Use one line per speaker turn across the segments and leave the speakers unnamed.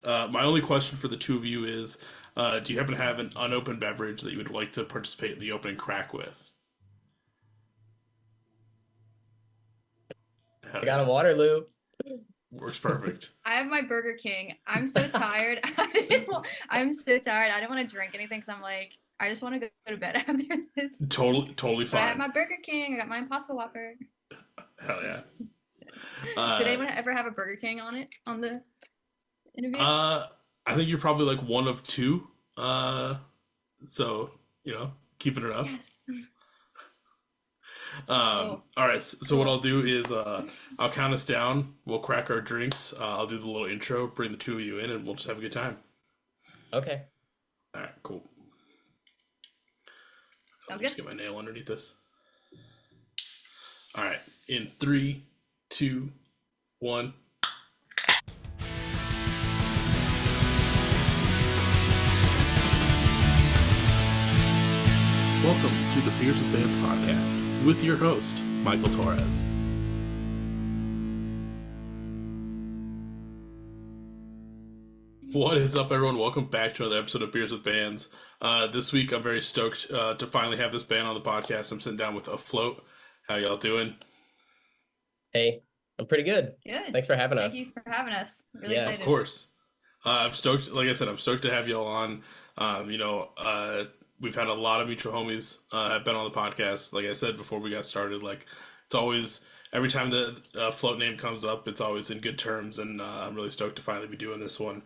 My only question for the two of you is, do you happen to have an unopened beverage that you would like to participate in the opening crack with? Hell
I got a
yeah,
Waterloo.
works perfect.
I have my Burger King. I'm so tired. I'm so tired. I don't want to drink anything because I'm like, I just want to go to bed after this.
Totally
But I have
fine.
my Burger King. I got my Impossible Whopper.
Hell yeah.
Did
Uh,
anyone ever have a Burger King on it on the interview?
uh, I think you're probably like one of two. Uh, so keeping it up.
Yes. Oh,
All right. So what
cool.
I'll do is I'll count us down. We'll crack our drinks. I'll do the little intro, bring the two of you in, and we'll just have a good time.
Okay.
All right, cool. Let
Sounds
me just
good.
get my nail underneath this. All right. In three, two, one. Welcome to the Beers with Bands podcast with your host, Michael Torres. What is up, everyone? Welcome back to another episode of Beers with Bands. This week, I'm very stoked to finally have this band on the podcast. I'm sitting down with Afloat. How y'all doing?
Hey, I'm pretty good.
Good.
Thanks for having
Thank
us.
you for having us. Really
Yeah.
Of
excited.
course. I'm stoked. Like I said, I'm stoked to have y'all on. We've had a lot of mutual homies have been on the podcast. Like I said before we got started, like it's always every time the Float name comes up, it's always in good terms, and I'm really stoked to finally be doing this one.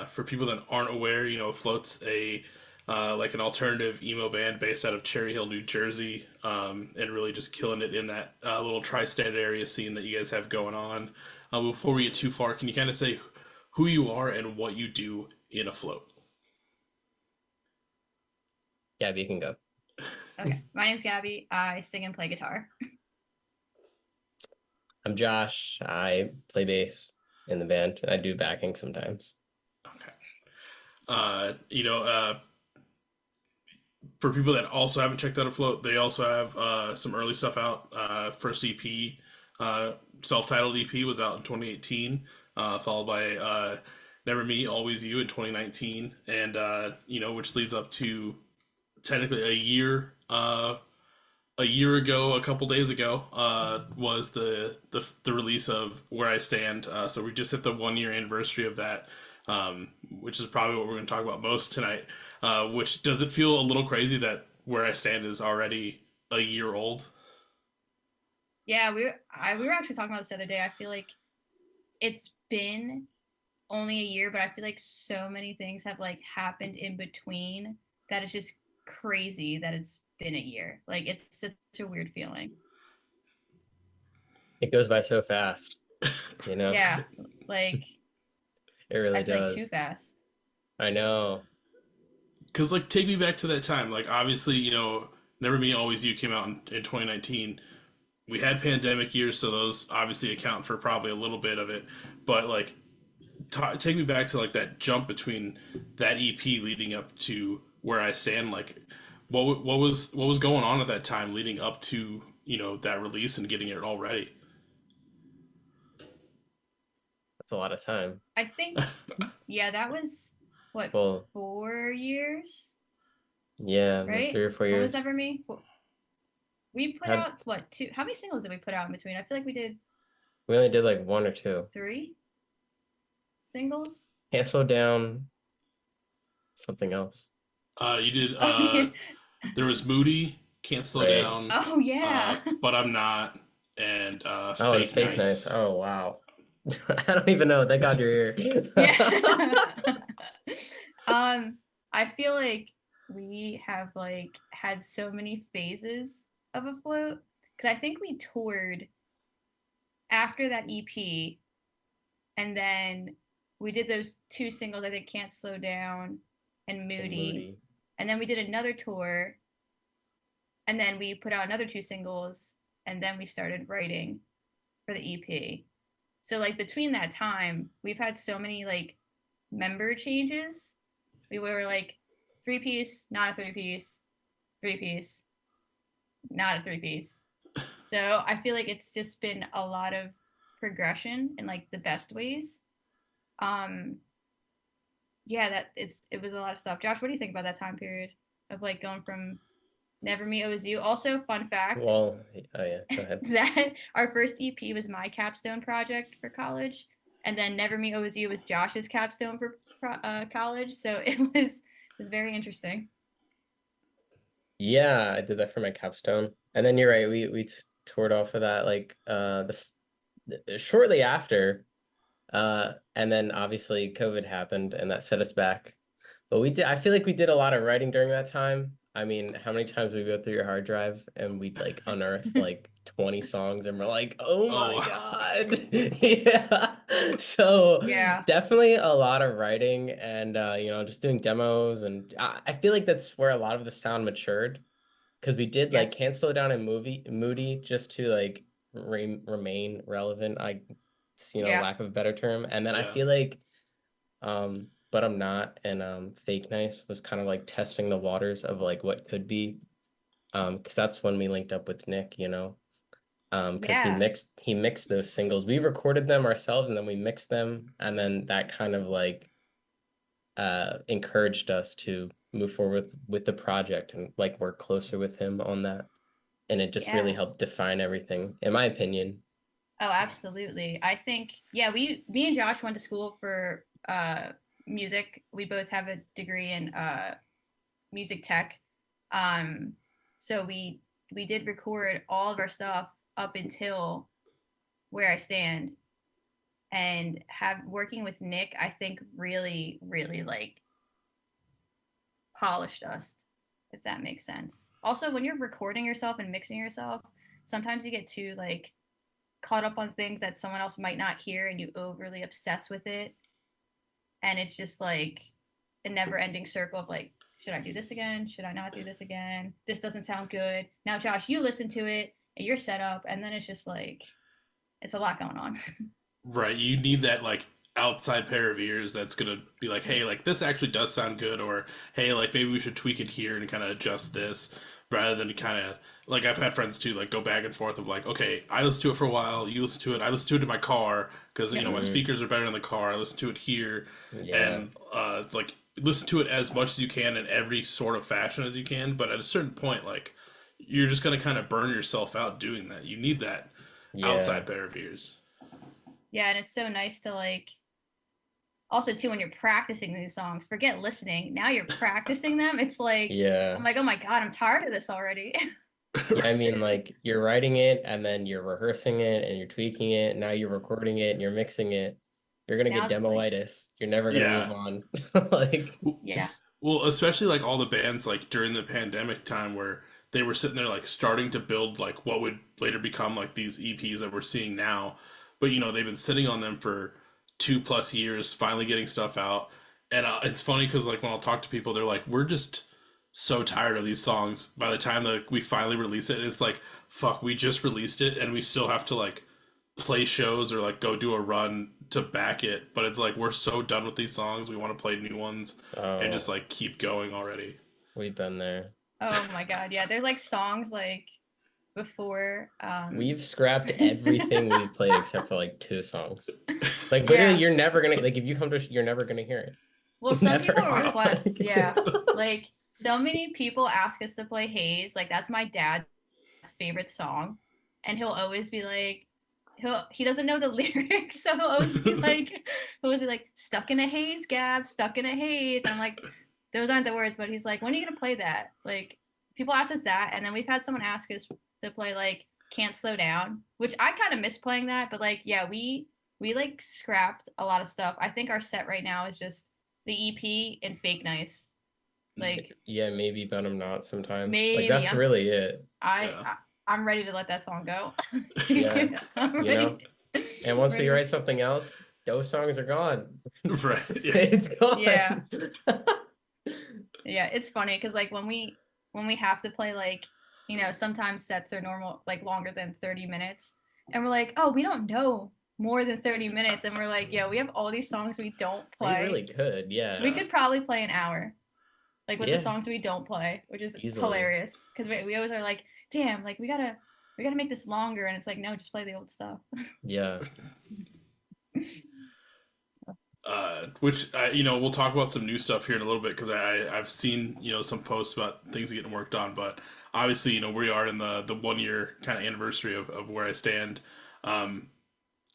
For people that aren't aware, Float's a like an alternative emo band based out of Cherry Hill, New Jersey, and really just killing it in that little tri-state area scene that you guys have going on. Before we get too far, can you kind of say who you are and what you do in Afloat?
Gabby, you can go.
Okay. My name's Gabby. I sing and play guitar.
I'm Josh. I play bass in the band. I do backing sometimes.
Okay. Uh, you know, uh, for people that also haven't checked out Afloat, they also have some early stuff out. First EP, self-titled EP, was out in 2018, followed by Never Me, Always You in 2019, and which leads up to technically a year ago, a couple days ago, was the release of Where I Stand. So we just hit the 1 year anniversary of that, which is probably what we're going to talk about most tonight. Which does it feel a little crazy that Where I Stand is already a year old?
Yeah, we were actually talking about this the other day. I feel like it's been only a year, but I feel like so many things have like happened in between that it's just crazy that it's been a year. Like it's such a weird feeling.
It goes by so fast, you know?
Yeah, like
It
I
really
feel like too
does.
fast.
I know.
Because like take me back to that time. Like obviously, Never Me, Always You came out in 2019. We had pandemic years, so those obviously account for probably a little bit of it. But like take me back to like that jump between that EP leading up to Where I Stand. Like, what was going on at that time leading up to that release and getting it all ready?
That's a lot of time.
I think yeah, that was what
Well,
4 years,
yeah, like
right?
3 or 4
What was
years.
Never Me? We put
Had
out what two? How many singles did we put out in between? I feel like we did
we only did like one or two.
3 singles.
Can't slow down. Something else.
You did.
Oh yeah.
There was Moody, Can't Slow
Right.
Down,
Oh yeah.
But I'm Not, and
Oh, and
Fake
fake nice.
Nice.
Oh, wow. I don't even know. Thank God you're here.
Yeah. I feel like we have like had so many phases of Afloat because I think we toured after that EP, and then we did those 2 singles. I think Can't Slow Down and
And
Moody,
moody.
and then we did another tour, and then we put out another 2 singles, and then we started writing for the EP. So like between that time, we've had so many like member changes. We were like 3 piece, not a 3 piece, 3 piece, not a 3 piece. So I feel like it's just been a lot of progression in like the best ways. Um, yeah, it was a lot of stuff. Josh, what do you think about that time period of like going from Never Me OSU? Also, fun fact
Well, oh yeah, go ahead.
that our first EP was my capstone project for college, and then Never Me OSU was Josh's capstone for college. So it was very interesting.
Yeah, I did that for my capstone. And then you're right, we toured off of that like shortly after. And then obviously COVID happened and that set us back. But I feel like we did a lot of writing during that time. I mean, how many times we go through your hard drive and we'd like unearth like 20 songs and we're like, oh my
Oh,
God. Yeah. So
Yeah.
definitely a lot of writing and just doing demos. And I feel like that's where a lot of the sound matured because we did like
Yes.
Can't Slow Down and Moody just to like remain relevant.
Yeah.
Lack of a better term. And then I
yeah.
feel like But I'm Not and Fake Nice was kind of like testing the waters of like what could be. Because that's when we linked up with Nick, because
Yeah.
he mixed those singles. We recorded them ourselves and then we mixed them, and then that kind of like encouraged us to move forward with the project and like work closer with him on that. And it just really
Yeah.
helped define everything, in my opinion.
Oh, absolutely. I think, yeah, me and Josh went to school for music. We both have a degree in music tech. Um, so we did record all of our stuff up until Where I Stand, and have working with Nick, I think really, really like polished us, if that makes sense. Also, when you're recording yourself and mixing yourself, sometimes you get too like caught up on things that someone else might not hear and you overly obsess with it, and it's just like a never ending circle of like, should I do this again, should I not do this again, this doesn't sound good. Now Josh, you listen to it and you're set up, and then it's just like it's a lot going on.
Right. You need that like outside pair of ears that's gonna be like, hey, like this actually does sound good, or hey, like maybe we should tweak it here and kind of adjust this, rather than kind of like I've had friends too like go back and forth of like, okay, I listen to it for a while, you listen to it, I listen to it in my car because
Yep.
my speakers are better in the car. I listen to it here,
Yeah.
and like listen to it as much as you can in every sort of fashion as you can. But at a certain point, like you're just gonna kind of burn yourself out doing that. You need that
Yeah.
outside pair of ears.
Yeah, and it's so nice to like also too when you're practicing these songs, forget listening. Now you're practicing them. It's like I'm
Yeah.
like, oh my god, I'm tired of this already.
Yeah, I mean, like you're writing it and then you're rehearsing it and you're tweaking it. Now you're recording it and you're mixing it. You're gonna
Now
get
it's like,
demoitis. You're never gonna move
Yeah.
on. Like,
yeah,
Well, especially like all the bands like during the pandemic time where they were sitting there like starting to build like what would later become like these EPs that we're seeing now. But they've been sitting on them for 2+ years, finally getting stuff out. And it's funny because like when I'll talk to people, they're like, "We're just so tired of these songs." By the time that we finally release it, it's like, "Fuck, we just released it, and we still have to like play shows or like go do a run to back it." But it's like we're so done with these songs. We want to play new ones and just
oh,
like keep going already.
we've been there.
oh my god, yeah. There's like songs like before.
We've scrapped everything we've played except for like 2 songs. Like literally,
Yeah.
you're never gonna like if you come to you're never gonna hear it.
Well, some people
Never.
Wow.
request, yeah.
Like,
Like so many people ask us to play Haze. Like that's my dad's favorite song, and he'll always be like, he doesn't know the lyrics, so he'll always be like, stuck in a haze, Gab, stuck in a haze. I'm like, those aren't the words, but he's like, when are you gonna play that? Like, people ask us that, and then we've had someone ask us to play like Can't Slow Down, which I kind of miss playing that, but like, yeah, we like scrapped a lot of stuff. I think our set right now is just the EP and Fake Nice. Like
yeah, maybe, but I'm not sometimes. Like
maybe
that's really it.
I,
Yeah.
I I'm ready to let that song go.
Yeah,
I'm
you know.
ready.
And once we
ready.
write something else, those songs are gone.
Right. Yeah.
It's gone.
Yeah. Yeah, it's funny because like when we have to play like sometimes sets are normal like longer than 30 minutes, and we're like, oh, we don't know more than 30 minutes, and we're like, yeah, we have all these songs we don't
We
play.
really could, yeah.
We could probably play an hour like with the
Yeah,
songs we don't play, which is
easily.
hilarious because we always are like, damn, like we gotta make this longer, and it's like, no, just play the old stuff.
Yeah.
Which we'll talk about some new stuff here in a little bit because I've seen some posts about things getting worked on, but obviously we are in the 1 year kind of anniversary of where I stand. Um,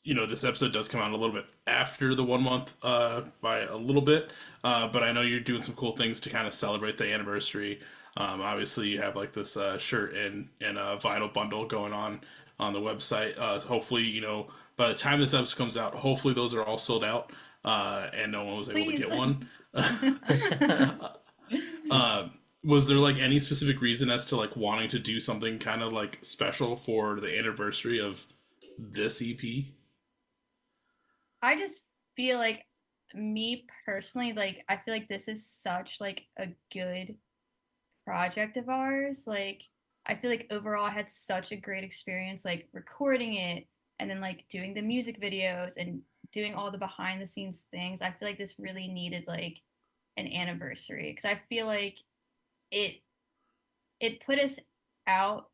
this episode does come out a little bit after the 1 month by a little bit, but I know you're doing some cool things to kind of celebrate the anniversary. Obviously, you have like this shirt and a vinyl bundle going on the website. Hopefully, by the time this episode comes out, hopefully those are all sold out and no one was able to
Please.
get one. Was there like any specific reason as to like wanting to do something kind of like special for the anniversary of this EP?
I just feel like, me personally, like I feel like this is such like a good project of ours. Like I feel like overall I had such a great experience like recording it and then like doing the music videos and doing all the behind the scenes things. I feel like this really needed like an anniversary because I feel like it it put us out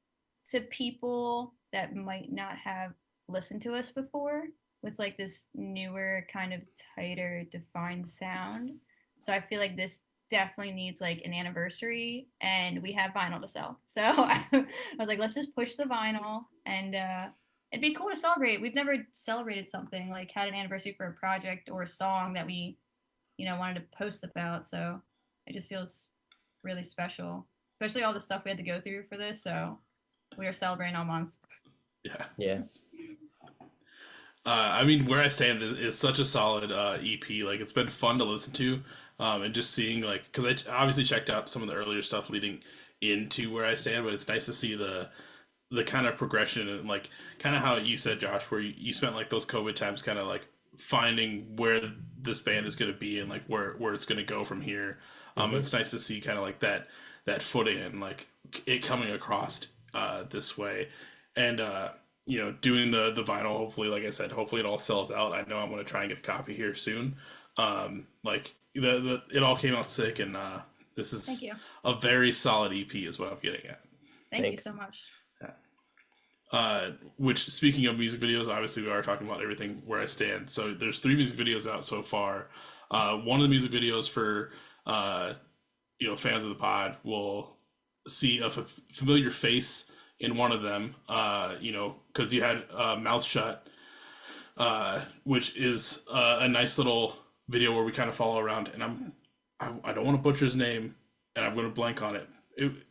to people that might not have listened to us before with like this newer kind of tighter defined sound. So I feel like this definitely needs like an anniversary and we have vinyl to sell. So I was like, let's just push the vinyl and it'd be cool to celebrate. We've never celebrated something like had an anniversary for a project or a song that we, wanted to post about. So it just feels really special, especially all the stuff we had to go through for this. So we are celebrating all month.
Yeah.
Yeah.
I mean, Where I Stand is such a solid EP. Like, it's been fun to listen to, and just seeing like, because obviously checked out some of the earlier stuff leading into Where I Stand, but it's nice to see the kind of progression and like kind of how you said, Josh, where you spent like those COVID times kind of like finding where this band is going to be and like where it's going to go from here. It's nice to see kind of like that footing and like it coming across this way, and doing the vinyl. Hopefully, like I said, hopefully it all sells out. I know I'm going to try and get a copy here soon. Like it all came out sick, and this
Thank
is
you.
a very solid EP is what I'm getting at.
Thank you
Thanks.
so much.
Which, speaking of music videos, obviously we are talking about everything Where I Stand. So there's 3 music videos out so far. One of the music videos for fans of the pod will see a familiar face in one of them. Because you had Mouth Shut, which is a nice little video where we kind of follow around, and I don't want to butcher his name, and I'm going to blank on it.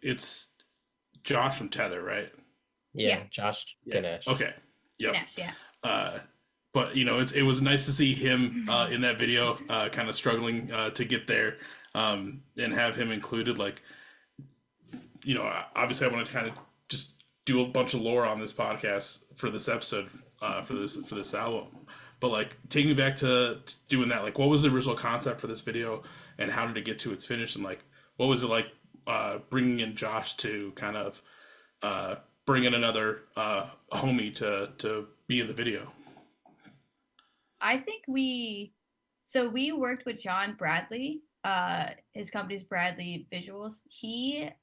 It's Josh from Tether, right?
Yeah.
Yeah.
Josh
Yeah.
Ganesh.
Okay. Yep.
Ganesh, yeah.
But it was nice to see him in that video, kind of struggling to get there, and have him included. Like, obviously, I want to kind of just do a bunch of lore on this podcast for this episode, for this album. But like, take me back to doing that. Like, what was the original concept for this video, and how did it get to its finish? And like, what was it like bringing in Josh to kind of bring in another homie to be in the video?
I think we worked with John Bradley. His company's Bradley Visuals.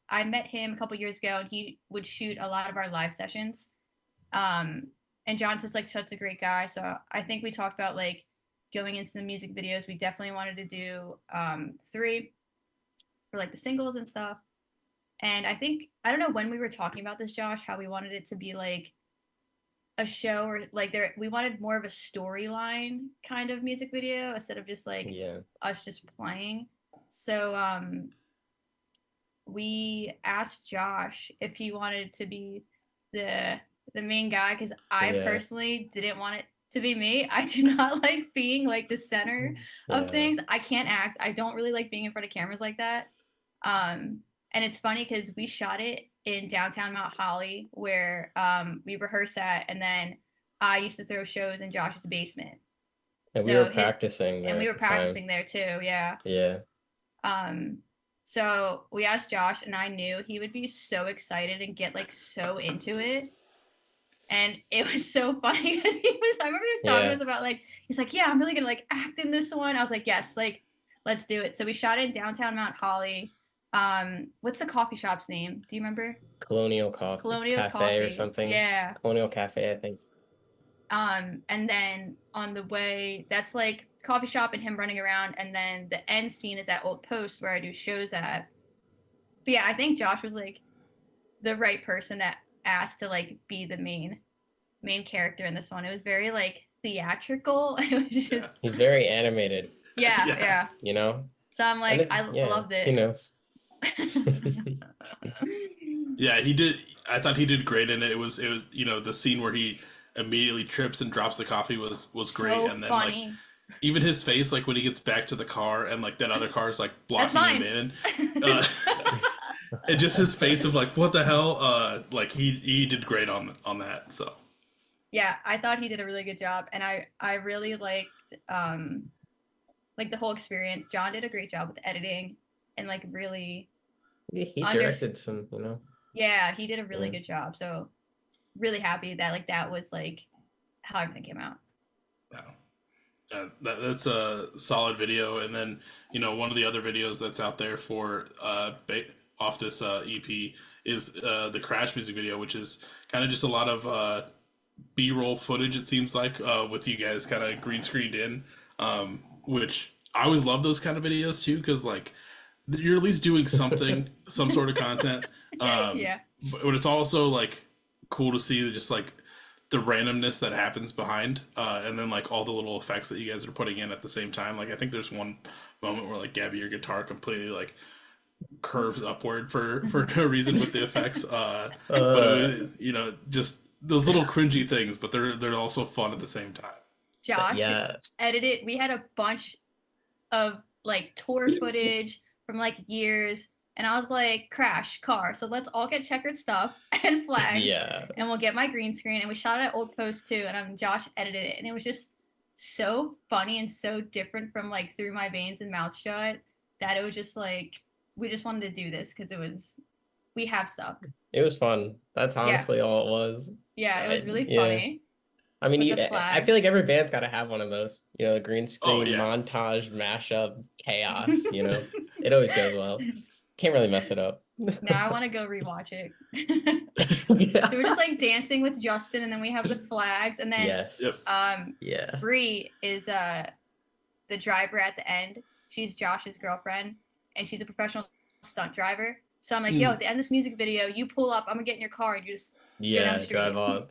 I met him a couple years ago, and he would shoot a lot of our live sessions. And John's just like such a great guy. So I think we talked about like going into the music videos. We definitely wanted to do 3 for like the singles and stuff. And I don't know when we were talking about this, Josh, how we wanted it to be like a show or like we wanted more of a storyline kind of music video instead of just like us just playing. So we asked Josh if he wanted to be the main guy, because I personally didn't want it to be me. I do not like being like the center of things. I can't act. I don't really like being in front of cameras like that. And it's funny because we shot it in downtown Mount Holly, where we rehearse at, and then I used to throw shows in Josh's basement.
And we were practicing there.
And we were practicing there too, yeah.
Yeah.
So we asked Josh, and I knew he would be so excited and get like so into it. And it was so funny because I remember he was talking to us about like, he's like, yeah, I'm really gonna like act in this one. I was like, yes, like, let's do it. So we shot it in downtown Mount Holly. What's the coffee shop's name? Do you remember?
Colonial Cafe or something.
Yeah.
Colonial Cafe, I think.
And then on the way, that's like coffee shop and him running around, and then the end scene is at Old Post where I do shows at. But yeah, I think Josh was like the right person that asked to like be the main character in this one. It was very like theatrical. It was just
He's very animated,
yeah.
you know?
So I'm like, I loved
He
it.
knows.
Yeah, he did. I thought he did great in it. It was the scene where he immediately trips and drops the coffee was great,
So
and then
funny.
like even his face like when he gets back to the car and like that other car is like blocking him in, and just his face of like what the hell, like he did great on that. So
yeah, I thought he did a really good job, and I really liked like the whole experience. John did a great job with the editing and like really
He directed some, you know.
Yeah, he did a really good job. So really happy that like that was like how everything came out.
Wow. That's a solid video. And then, one of the other videos that's out there for off this EP is the Crash music video, which is kind of just a lot of B-roll footage, it seems like, with you guys kind of green screened in, which I always love those kind of videos too, because like you're at least doing something, some sort of content.
Yeah.
But it's also like cool to see just like the randomness that happens behind, and then like all the little effects that you guys are putting in at the same time. Like I think there's one moment where like Gabby, your guitar completely like curves upward for no reason with the effects. But just those little cringy things, but they're also fun at the same time.
Josh edited. We had a bunch of like tour footage from like years. And I was like, Crash, car. So let's all get checkered stuff and flags.
Yeah.
And we'll get my green screen. And we shot it at Old Post too. And Josh edited it. And it was just so funny and so different from like Through My Veins and Mouth Shut that it was just like, we just wanted to do this because we have stuff.
It was fun. That's honestly all it was.
Yeah, it was really funny.
I mean, I feel like every band's got to have one of those. The green screen montage, mashup, chaos, It always goes well. Can't really mess it up.
Now I want to go rewatch it. We were just like dancing with Justin, and then we have the flags, and then Bree is the driver at the end. She's Josh's girlfriend, and she's a professional stunt driver. So I'm like, yo, at the end of this music video, you pull up, I'm gonna get in your car, and you just go down the street.
Drive on.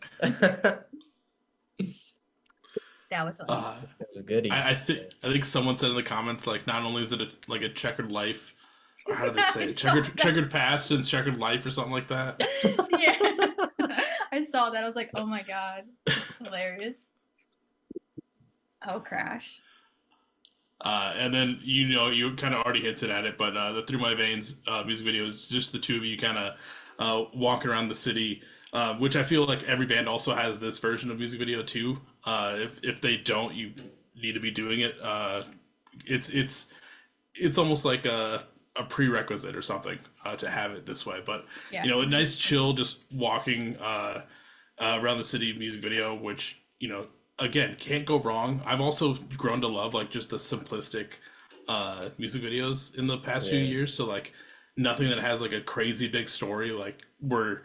That was fun.
That was a goodie.
I think someone said in the comments like not only is it a checkered life. How do they say it? Checkered past and checkered life or something like that.
Yeah. I saw that. I was like, oh my God. This is hilarious. Oh, Crash.
And then, you kind of already hinted at it, but the Through My Veins music video is just the two of you kind of walking around the city, which I feel like every band also has this version of music video too. If they don't, you need to be doing it. It's almost like a prerequisite or something to have it this way, but a nice chill just walking around the city music video, which again can't go wrong. I've also grown to love like just the simplistic music videos in the past few years, so like nothing that has like a crazy big story, like if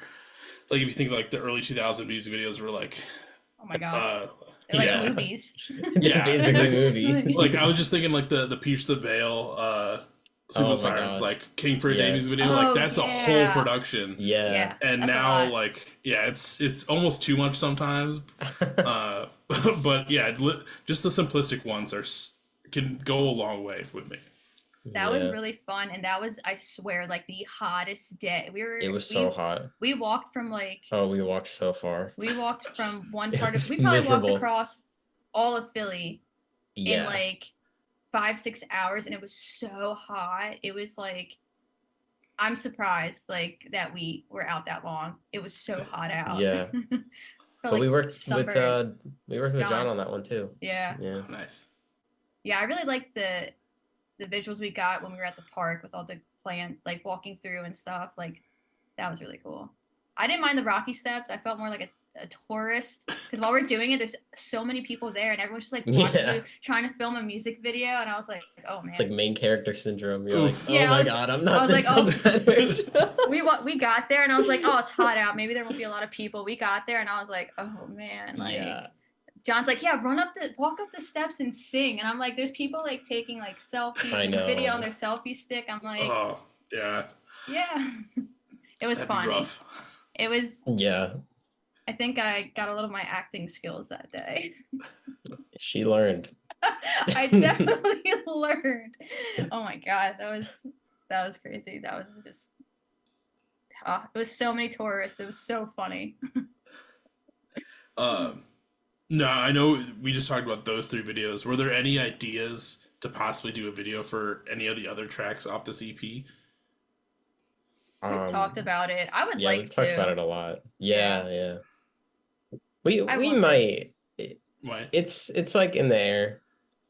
you think like the early 2000 music videos were like,
oh my God, they're like movies.
Basically movies.
Like I was just thinking like the Pierce the Veil Super Sirens, like King for a Day music video, like that's a whole production.
Yeah.
And now like it's almost too much sometimes. But yeah, just the simplistic ones can go a long way with me.
That was really fun, and that was, I swear, like the hottest day. It was
so hot.
We walked from like
we walked so far.
We walked from one part of we probably walked across all of Philly in like 5-6 hours, and it was so hot. It was like, I'm surprised like that we were out that long. It was so hot out.
Yeah. But
like
we worked with John on that one too.
Yeah.
Nice.
Yeah, I really liked the visuals we got when we were at the park with all the plant, like walking through and stuff. Like that was really cool. I didn't mind the rocky steps. I felt more like a tourist, because while we're doing it, there's so many people there, and everyone's just like watching you, trying to film a music video, and I was like, oh man,
it's like main character syndrome. You're like, oh my God, I'm not.
I was like, oh, we got there, and I was like, oh, it's hot out. Maybe there won't be a lot of people. We got there, and I was like, oh man, like John's like, yeah, walk up the steps and sing. And I'm like, there's people like taking like selfies
I
and
know.
video on their selfie stick. I'm like,
Oh, yeah.
yeah. It was
That'd be
funny.
rough.
It was,
Yeah,
I think I got a little of my acting skills that day.
she learned.
I definitely learned. Oh my God. That was crazy. That was just, it was so many tourists. It was so funny.
No, I know we just talked about those 3 videos. Were there any ideas to possibly do a video for any of the other tracks off this EP?
We've talked about it. I would
Yeah,
like
we've talked
to.
about it a lot. Yeah. We
I
we
want to.
might.
Why?
It's like in the air.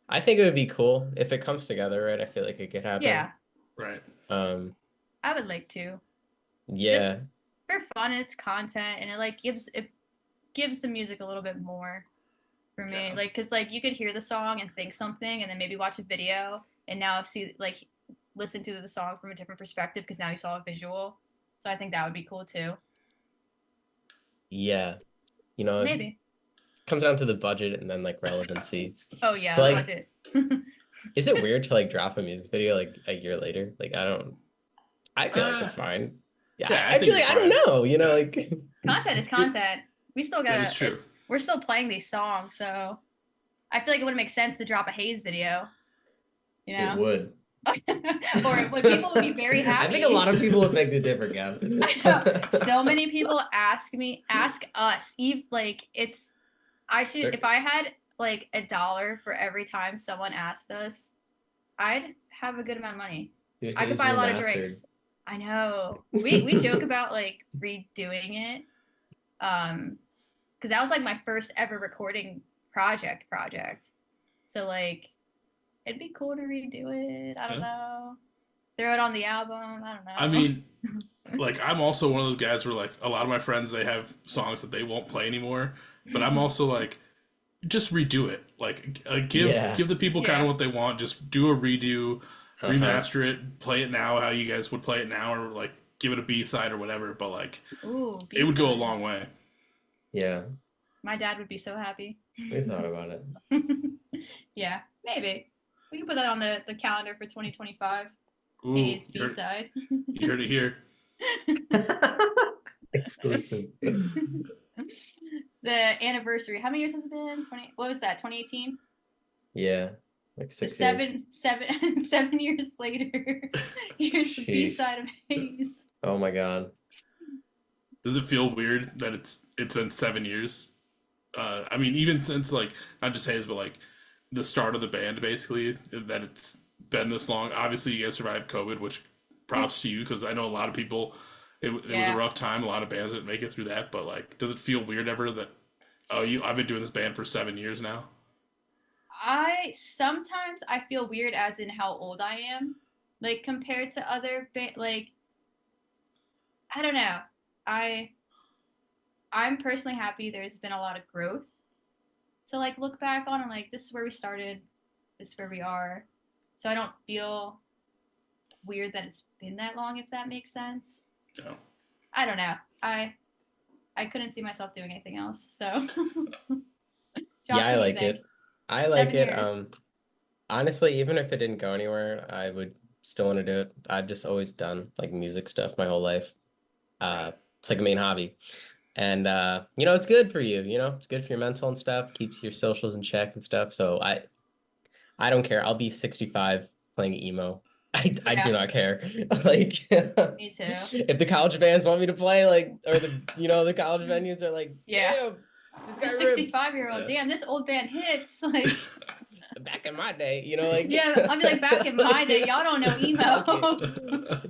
I think it would be cool if it comes together, right? I feel like it could happen.
Yeah,
Right.
I would like to.
Yeah.
Just for fun, it's content, and it gives the music a little bit more for me.
Yeah.
Like, cause like you could hear the song and think something, and then maybe watch a video, and now listen to the song from a different perspective because now you saw a visual. So I think that would be cool too.
Yeah. You know,
Maybe.
it comes down to the budget and then like relevancy.
Oh yeah,
So, like,
budget.
Is it weird to like drop a music video like a year later? Like I feel like it's fine. Yeah,
yeah,
I feel like I don't know, you know, like
Content is content. We still
That is
gotta.
true.
We're still playing these songs, so I feel like it wouldn't make sense to drop a Haze video. You know?
it would.
Or would people would be very happy.
I think a lot of people would make the different gap.
I know. So many people ask us, like if I had like $1 for every time someone asked us, I'd have a good amount of money.
Dude,
I could buy a lot of drinks. I know. We joke about like redoing it. Because that was like my first ever recording project. So like it'd be cool to redo it. I don't know. Throw it on the album. I don't know.
I mean, like, I'm also one of those guys where, like, a lot of my friends, they have songs that they won't play anymore. But I'm also like, just redo it. Like, give the people kind of what they want. Just do a redo, remaster it, play it now how you guys would play it now, or, like, give it a B-side or whatever. But, like, it would go a long way.
Yeah.
My dad would be so happy.
We thought about it.
Yeah, maybe. We can put that on the calendar for 2025.
Ooh,
Haze B-side.
You heard it here.
Exclusive.
The anniversary. How many years has it been? What was that? 2018?
Yeah. Like 6 years.
7 years later. Here's the B-side of Haze.
Oh my God.
Does it feel weird that it's been 7 years? I mean, even since, like, not just Haze, but like the start of the band, basically, that it's been this long. Obviously, you guys survived COVID, which props to you, because I know a lot of people, it was a rough time. A lot of bands didn't make it through that. But, like, does it feel weird ever that, I've been doing this band for 7 years now?
Sometimes I feel weird as in how old I am, like, compared to other like, I don't know. I'm personally happy there's been a lot of growth to, like, look back on and, like, this is where we started, this is where we are. So I don't feel weird that it's been that long, if that makes sense.
No.
I don't know. I couldn't see myself doing anything else, so. Josh,
yeah, I like it. I like
7 years.
it. Honestly, even if it didn't go anywhere, I would still want to do it. I've just always done like music stuff my whole life. It's like a main hobby. And you know, it's good for you, you know, it's good for your mental and stuff, keeps your socials in check and stuff. So I don't care. I'll be 65 playing emo. I do not care. Like,
Me too.
If the college bands want me to play, like, or the college venues are like,
yeah,
damn, this guy
the
rips.
65-year-old, damn, this old band hits. Like,
back in my day, you know, like,
yeah, I'll be like, back in my day, y'all don't know emo.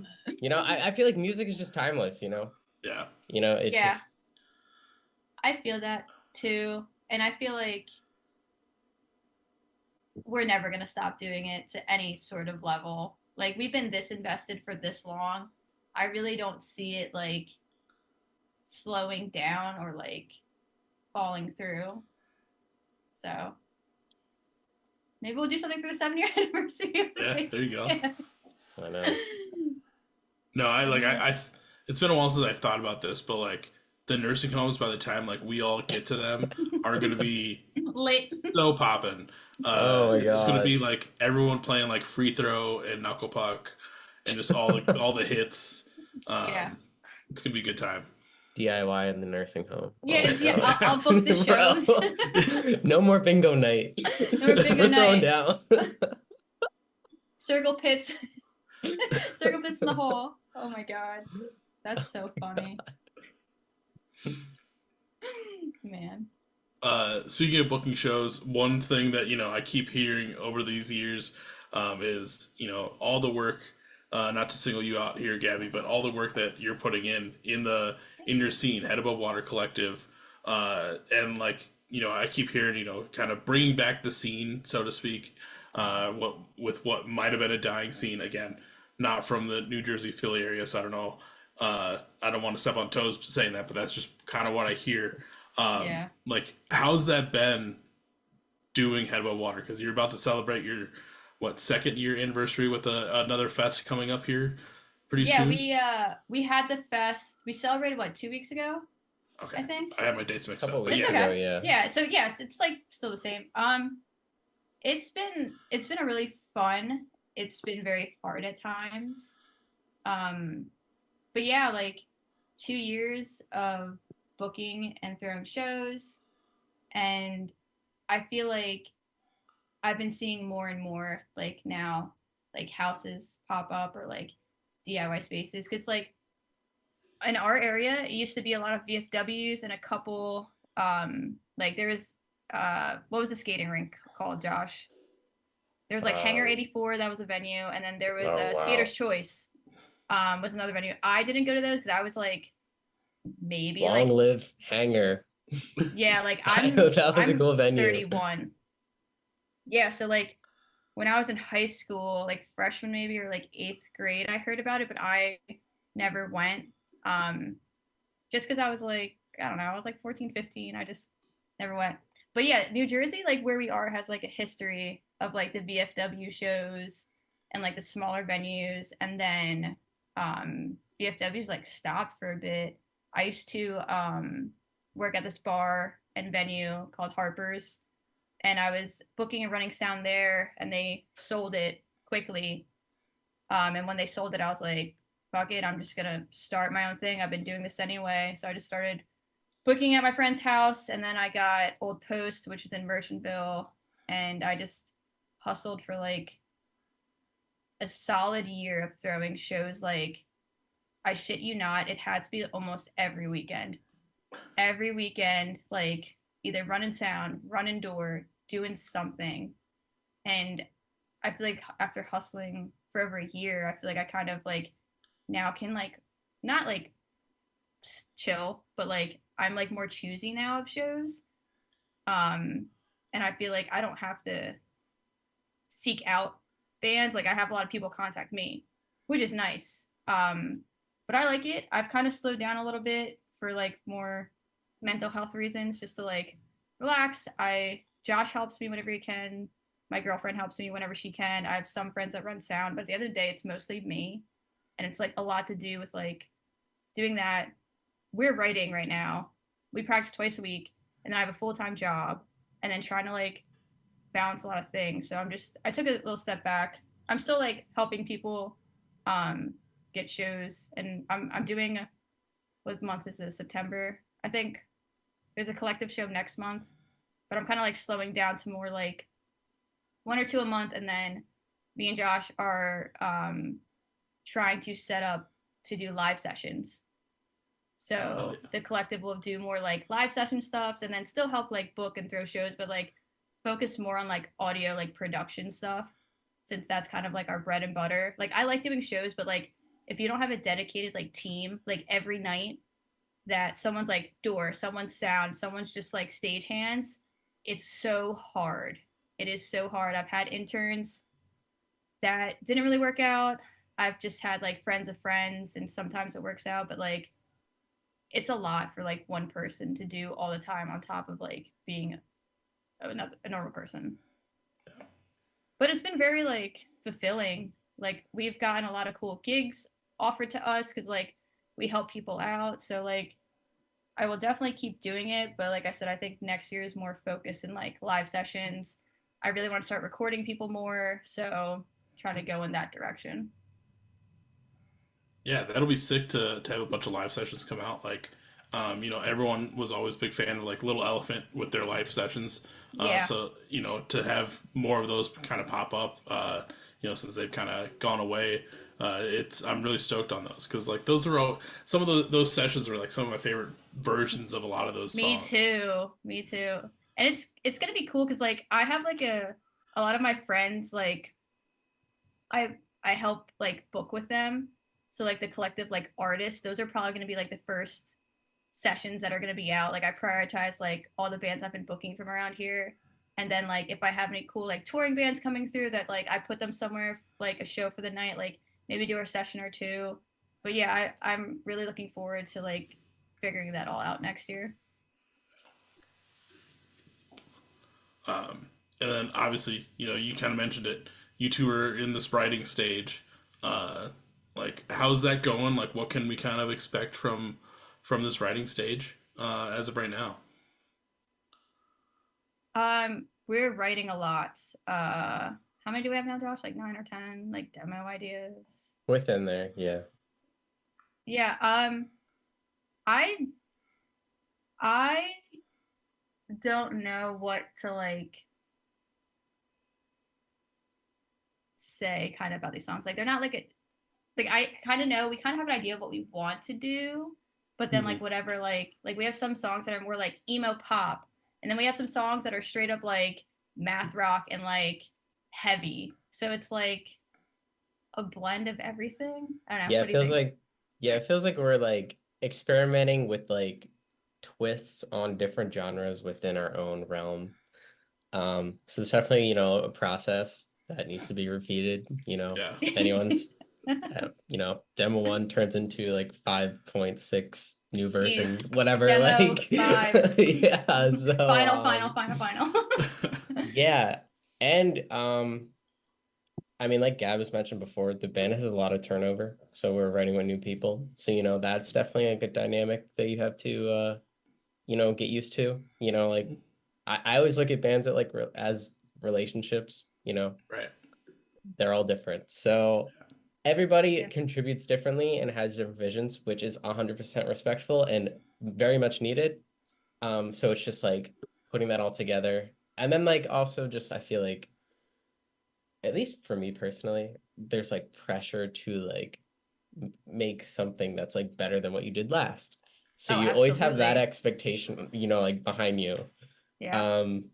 You know, I feel like music is just timeless, you know?
Yeah.
You know, it's just.
I feel that too. And I feel like we're never going to stop doing it to any sort of level. Like, we've been this invested for this long. I really don't see it, like, slowing down or, like, falling through. So maybe we'll do something for the 7-year anniversary.
Yeah, there you go.
Yeah.
I know.
No, I it's been a while since I've thought about this, but, like, the nursing homes, by the time like we all get to them, are gonna be
Lit.
so poppin'.
Oh my
It's just gonna be
gosh.
like everyone playing like free throw and knuckle puck, and just all the hits.
Yeah.
It's gonna be a good time.
DIY in the nursing home.
Yeah,
Oh my
yeah. I'll book the
God.
shows.
Bro. No more bingo night.
No more bingo
We're throwing
night.
down.
Circle pits. Circle pits in the hole. Oh my god. That's so funny. Man.
Speaking of booking shows, one thing that I keep hearing over these years is all the work. Not to single you out here, Gabby, but all the work that you're putting in your scene, Head Above Water Collective, and like I keep hearing kind of bringing back the scene, so to speak, what might have been a dying scene again, not from the New Jersey Philly area, so I don't know. I don't want to step on toes saying that, but that's just kind of what I hear.
Yeah.
Like, how's that been doing Head Above Water? Because you're about to celebrate your second year anniversary with another fest coming up here pretty soon.
Yeah, we had the fest. We celebrated 2 weeks ago.
Okay,
I think
I had my dates mixed up.
Couple
But
weeks
yeah,
ago, yeah.
Yeah, so yeah, it's like still the same. It's been a really fun. It's been very hard at times. But yeah, like 2 years of booking and throwing shows, and I feel like I've been seeing more and more like now, like houses pop up or like DIY spaces, because like in our area, it used to be a lot of VFWs and a couple, like there was, what was the skating rink called, Josh? There was like Hangar 84, that was a venue, and then there was
Oh, wow.
Skater's Choice, was another venue. I didn't go to those because I was like maybe
Long
like
live Hanger.
yeah, like
That was a
I'm
cool venue.
31. Yeah, so like when I was in high school, like freshman maybe or like 8th grade, I heard about it, but I never went. Just because I was like, I don't know, I was like 14, 15. I just never went. But yeah, New Jersey, like where we are, has like a history of like the VFW shows and like the smaller venues. And then VFW's like stopped for a bit. I used to work at this bar and venue called Harper's, and I was booking and running sound there, and they sold it quickly. And when they sold it, I was like, fuck it, I'm just gonna start my own thing. I've been doing this anyway. So I just started booking at my friend's house, and then I got Old Post, which is in Merchantville, and I just hustled for like a solid year of throwing shows. Like, I shit you not, it had to be almost every weekend. Every weekend, like either running sound, running door, doing something. And I feel like after hustling for over a year, I feel like I kind of like now can like not like chill, but like I'm like more choosy now of shows. And I feel like I don't have to seek out bands. Like I have a lot of people contact me, which is nice. But I like it. I've kind of slowed down a little bit for like more mental health reasons, just to like relax. Josh helps me whenever he can. My girlfriend helps me whenever she can. I have some friends that run sound, but at the end of the day, it's mostly me. And it's like a lot to do with like doing that. We're writing right now. We practice twice a week, and then I have a full-time job, and then trying to like balance a lot of things. So I took a little step back. I'm still like helping people get shows, and I'm doing, what month is this? September. I think there's a collective show next month, but I'm kind of like slowing down to more like 1 or 2 a month, and then me and Josh are trying to set up to do live sessions. So the collective will do more like live session stuff, and then still help like book and throw shows, but like focus more on like audio, like production stuff, since that's kind of like our bread and butter. Like I like doing shows, but like if you don't have a dedicated like team, like every night that someone's like door, someone's sound, someone's just like stage hands, it's so hard. It is so hard. I've had interns that didn't really work out. I've just had like friends of friends, and sometimes it works out, but like it's a lot for like one person to do all the time on top of like being a normal person. But it's been very like fulfilling. Like we've gotten a lot of cool gigs offered to us because like we help people out. So like I will definitely keep doing it, but like I said, I think next year is more focused in like live sessions. I really want to start recording people more, so trying to go in that direction.
Yeah, that'll be sick to have a bunch of live sessions come out. Like, everyone was always a big fan of like Little Elephant with their live sessions.
Yeah.
So to have more of those kind of pop up, since they've kind of gone away, I'm really stoked on those because like those are all some of those sessions are like some of my favorite versions of a lot of those
Me
songs.
too. Me too. And it's gonna be cool because like I have like a lot of my friends like I help like book with them. So like the collective like artists, those are probably gonna be like the first sessions that are gonna be out. Like I prioritize like all the bands I've been booking from around here. And then like if I have any cool like touring bands coming through that like I put them somewhere like a show for the night, like maybe do a session or two. But yeah, I'm really looking forward to like figuring that all out next year.
And then obviously, you kind of mentioned it. You two are in this writing stage. Uh, like, how's that going? Like, what can we kind of expect from this writing stage as of right now?
We're writing a lot. How many do we have now, Josh? Like 9 or 10, like demo ideas.
Within there, yeah.
Yeah. I I don't know what to like say kind of about these songs. Like they're not like like I kind of know we kind of have an idea of what we want to do, but then like
Hmm.
whatever like we have some songs that are more like emo pop, and then we have some songs that are straight up like math rock and like heavy. So it's like a blend of everything. I don't know.
Yeah,
What
it
do you
feels
think?
like yeah, it feels like we're like experimenting with like twists on different genres within our own realm. So it's definitely, a process that needs to be repeated.
Yeah.
If anyone's demo one turns into like 5.6 new version,
Jeez.
whatever,
Demo
like
5.
yeah, so
Final.
yeah. And I mean, like Gab has mentioned before, the band has a lot of turnover, so we're writing with new people. So, that's definitely a good dynamic that you have to get used to. Like I always look at bands that like as relationships,
Right.
they're all different. So everybody
Yeah.
contributes differently and has different visions, which is 100% respectful and very much needed. So it's just like putting that all together. And then like also just I feel like at least for me personally, there's like pressure to like make something that's like better than what you did last. So
Oh,
you always have that
absolutely.
expectation, like behind you.
Yeah.
Um,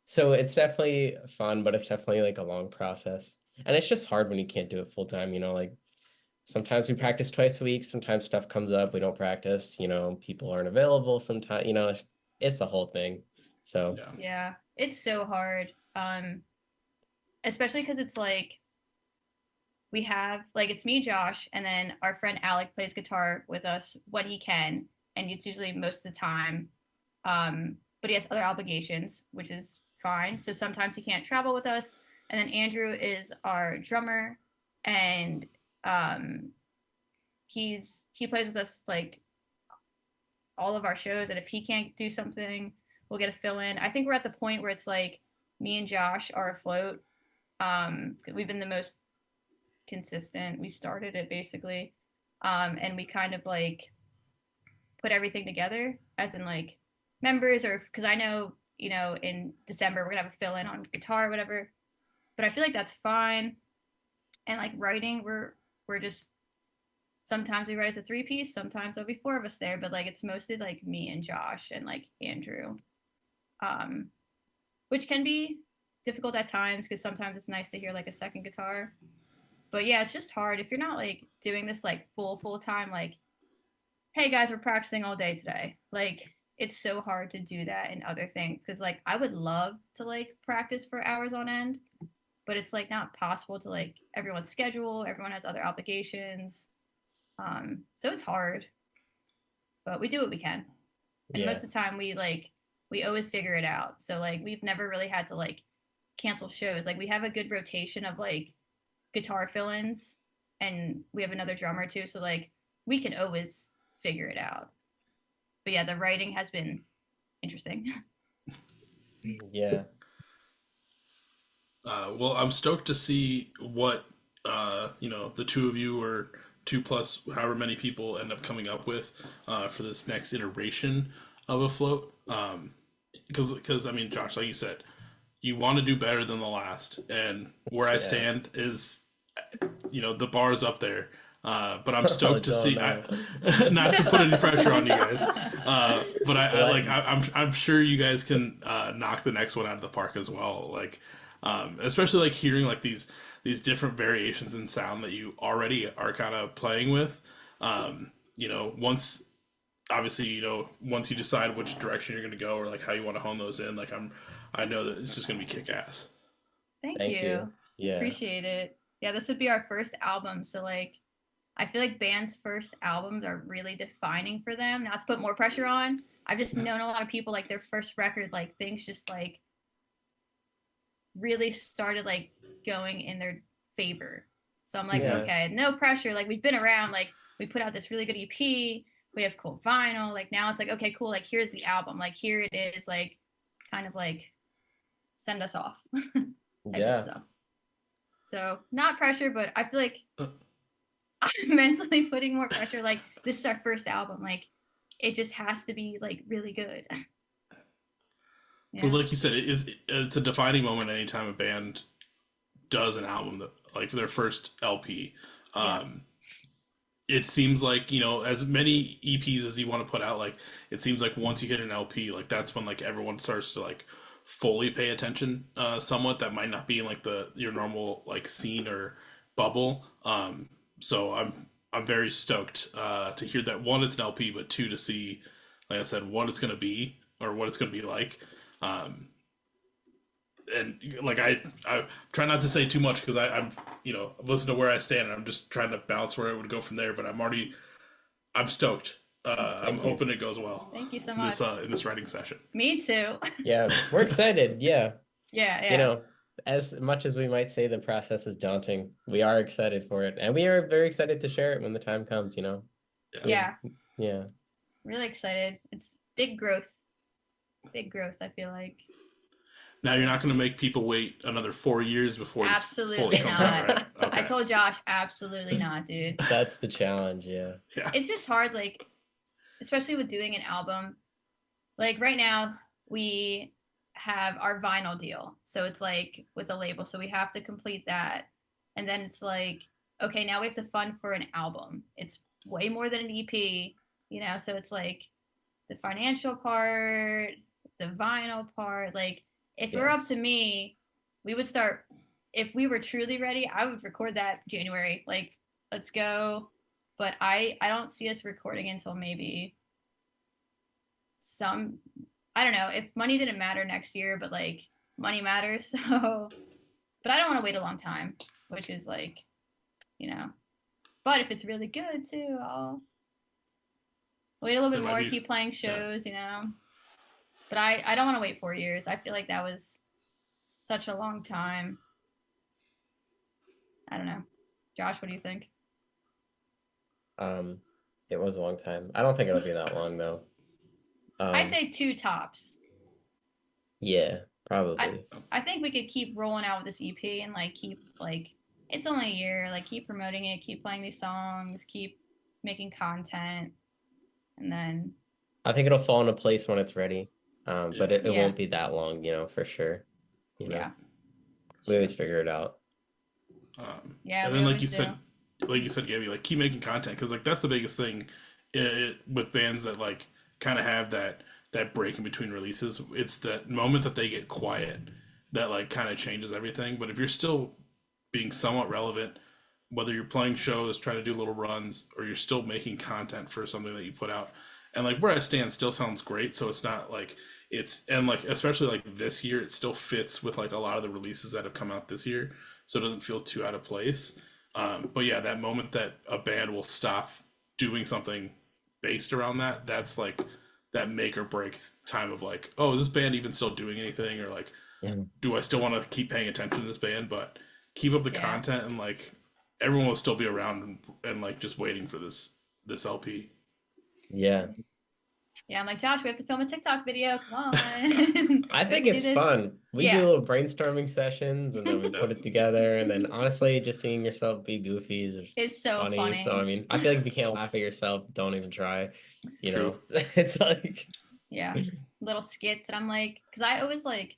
so it's definitely fun, but it's definitely like a long process. And it's just hard when you can't do it full time, like sometimes we practice twice a week, sometimes stuff comes up, we don't practice, people aren't available sometimes, it's the whole thing. So
Yeah.
Yeah. It's so hard. Especially because it's like we have like it's me, Josh, and then our friend Alec plays guitar with us when he can, and it's usually most of the time. But he has other obligations, which is fine. So sometimes he can't travel with us. And then Andrew is our drummer, and um, he plays with us like all of our shows. And if he can't do something, we'll get a fill in. I think we're at the point where it's like me and Josh are afloat. We've been the most consistent. We started it basically, and we kind of like put everything together, as in like members, or because I know in December we're gonna have a fill in on guitar or whatever. But I feel like that's fine. And like writing, we're just sometimes we write as a three piece, sometimes there'll be four of us there, but like it's mostly like me and Josh and like Andrew, um, which can be difficult at times because sometimes it's nice to hear like a second guitar. But yeah, it's just hard if you're not like doing this like full time. Like, hey guys, we're practicing all day today. Like, it's so hard to do that in other things because like I would love to like practice for hours on end, but it's like not possible to like everyone's schedule. Everyone has other obligations, so it's hard. But we do what we can, and
yeah.
most of the time we always figure it out. So like we've never really had to like cancel shows. Like we have a good rotation of like guitar fill-ins, and we have another drummer too, so like we can always figure it out. But yeah, the writing has been interesting.
Yeah.
Well, I'm stoked to see what the two of you or two plus however many people end up coming up with for this next iteration of Afloat. Because I mean, Josh, like you said, you want to do better than the last, and where I
Yeah.
stand is, the bar is up there. But I'm
Oh,
stoked to see.
no.
Not to put any pressure on you guys, but
Sweating.
I'm sure you guys can knock the next one out of the park as well. Like, especially like hearing like these different variations in sound that you already are kind of playing with. Once obviously once you decide which direction you're going to go or like how you want to hone those in, like I know that it's just going to be kick ass.
Thank
Thank you.
you.
Yeah.
Appreciate it. Yeah, this would be our first album, so like I feel like bands' first albums are really defining for them. Not to put more pressure on. I've just known a lot of people like their first record, like things just like really started like going in their favor. So I'm like,
Yeah.
okay, no pressure. Like we've been around, like we put out this really good EP, we have cool vinyl. Like now it's like, okay, cool. Like here's the album. Like here it is. Like kind of like send us off type
Yeah.
of stuff. So not pressure, but I feel like I'm mentally putting more pressure. Like this is our first album. Like it just has to be like really good.
Well, like you said, it's a defining moment anytime a band does an album that like their first LP. It seems like as many EPs as you want to put out, like it seems like once you hit an LP, like that's when like everyone starts to like fully pay attention somewhat. That might not be in like your normal like scene or bubble. So I'm very stoked to hear that one, it's an LP, but two, to see, like I said, what it's gonna be or what it's gonna be like. And like I try not to say too much because I'm listen to where I stand and I'm just trying to balance where it would go from there. But I'm stoked. I'm hoping it goes well.
Thank you so much.
In this writing session.
Me too.
Yeah, we're excited. Yeah.
Yeah.
As much as we might say the process is daunting, we are excited for it, and we are very excited to share it when the time comes.
Yeah.
Yeah.
Really excited. It's big growth. Big growth, I feel like.
Now you're not going to make people wait another 4 years before
absolutely
this fully comes out, right? Okay.
I told Josh, absolutely not, dude.
That's the challenge, yeah.
It's just hard, like, especially with doing an album. Like right now, we have our vinyl deal, so it's like with a label, so we have to complete that, and then it's like, okay, now we have to fund for an album. It's way more than an EP, so it's like the financial part, the vinyl part, like. If it were up to me, we would start, if we were truly ready, I would record that January. Like, let's go. But I don't see us recording until maybe I don't know, if money didn't matter next year, but like money matters. So, but I don't want to wait a long time, which is like, but if it's really good too, I'll wait a little bit more, keep playing shows, But I don't want to wait 4 years. I feel like that was such a long time. I don't know. Josh, what do you think?
It was a long time. I don't think it'll be that long though.
I say 2 tops.
Yeah, probably.
I think we could keep rolling out with this EP and like keep like it's only a year. Like keep promoting it, keep playing these songs, keep making content, and then
I think it'll fall into place when it's ready. But it won't be that long, for sure.
Yeah.
We always figure it out.
And then like you said, Gabby, like keep making content because like that's the biggest thing with bands that like kind of have that break in between releases. It's that moment that they get quiet that like kind of changes everything. But if you're still being somewhat relevant, whether you're playing shows, trying to do little runs, or you're still making content for something that you put out, and like where I stand still sounds great. So it's not like and like especially like this year, it still fits with like a lot of the releases that have come out this year, so it doesn't feel too out of place. But yeah, that moment that a band will stop doing something based around that's like that make or break time of like, oh, is this band even still doing anything, or like, do I still want to keep paying attention to this band, but keep up the content, and like everyone will still be around and like just waiting for this LP.
Yeah.
Yeah, I'm like, Josh, we have to film a TikTok video. Come on.
I
We
think
have to do
it's
this.
fun. We do
Yeah.
little brainstorming sessions and then we put it together. And then honestly, just seeing yourself be goofy is just
It's so
funny. So, I
funny.
mean, I feel like if you can't laugh at yourself, don't even try. You
True.
know, it's like,
Yeah. Little skits. And I'm like, because I always like,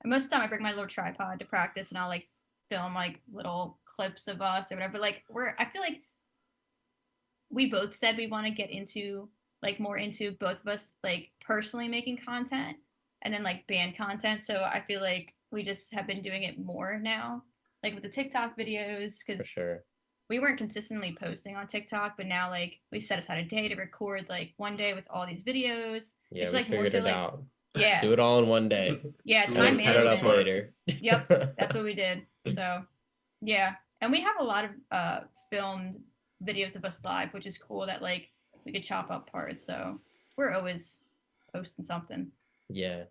most of the time I bring my little tripod to practice and I'll like film like little clips of us or whatever. Like, I feel like we both said we want to get into like more into both of us like personally making content and then like band content. So I feel like we just have been doing it more now, like with the TikTok videos,
for
because
sure.
we weren't consistently posting on TikTok, but now like we set aside a day to record like one day with all these videos.
Yeah,
It's
we
like more
figured
so
it
like
out.
yeah,
Do it all in one day.
yeah,
And
time
then cut it up
management.
later.
Yep, that's what we did. So yeah, and we have a lot of filmed videos of us live, which is cool that like we could chop up parts. So we're always posting something.
Yeah.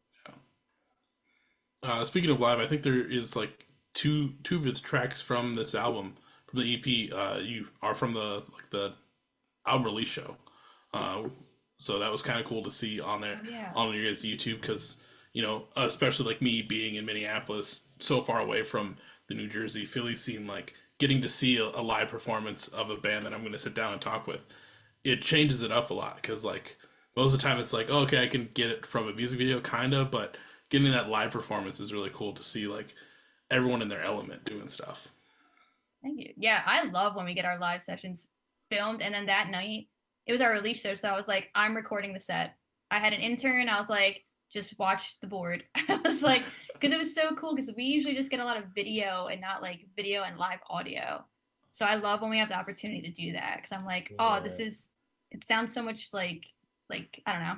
Speaking of live, I think there is like two of the tracks from this album from the EP. You are from the album release show. So that was kind of cool to see on there
Yeah.
on your guys' YouTube because especially like me being in Minneapolis, so far away from the New Jersey Philly scene, like getting to see a live performance of a band that I'm going to sit down and talk with, it changes it up a lot because like most of the time it's like, oh, okay, I can get it from a music video kind of, but getting that live performance is really cool to see like everyone in their element doing stuff.
Thank you. Yeah, I love when we get our live sessions filmed. And then that night, it was our release show. So I was like, I'm recording the set. I had an intern. I was like, just watch the board. I was like, because it was so cool because we usually just get a lot of video and not like video and live audio. So I love when we have the opportunity to do that because I'm like, oh, it sounds so much like, I don't know.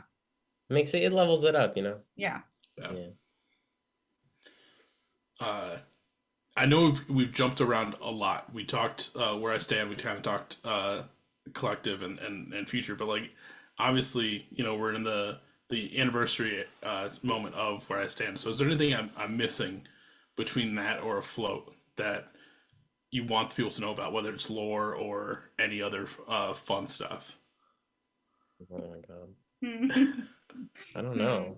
Makes it levels it up,
Yeah.
Yeah.
I know we've jumped around a lot. We talked Where I Stand. We kind of talked collective and future, but like obviously, we're in the anniversary moment of Where I Stand. So is there anything I'm missing between that or Afloat that you want the people to know about, whether it's lore or any other fun stuff?
Oh my god. I don't know.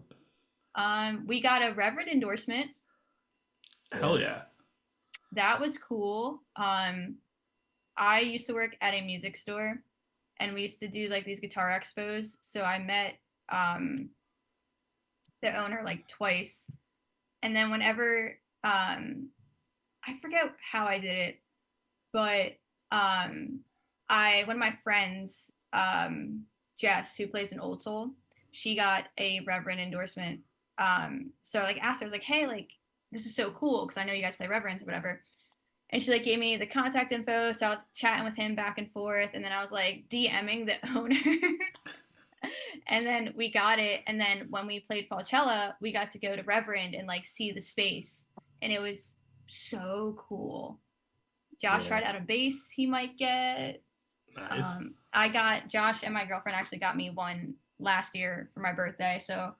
We got a Reverend endorsement.
Hell yeah.
That was cool. I used to work at a music store and we used to do like these guitar expos. So I met the owner like twice. And then whenever I forget how I did it, but one of my friends, Jess, who plays in Old Soul, she got a Reverend endorsement. So I like asked her, I was like, hey, like this is so cool because I know you guys play Reverends or whatever. And she like gave me the contact info, so I was chatting with him back and forth, and then I was like DMing the owner. And then we got it, and then when we played Falchella, we got to go to Reverend and like see the space, and it was so cool. Josh tried out a bass he might get.
Nice.
I got Josh and my girlfriend actually got me one last year for my birthday, so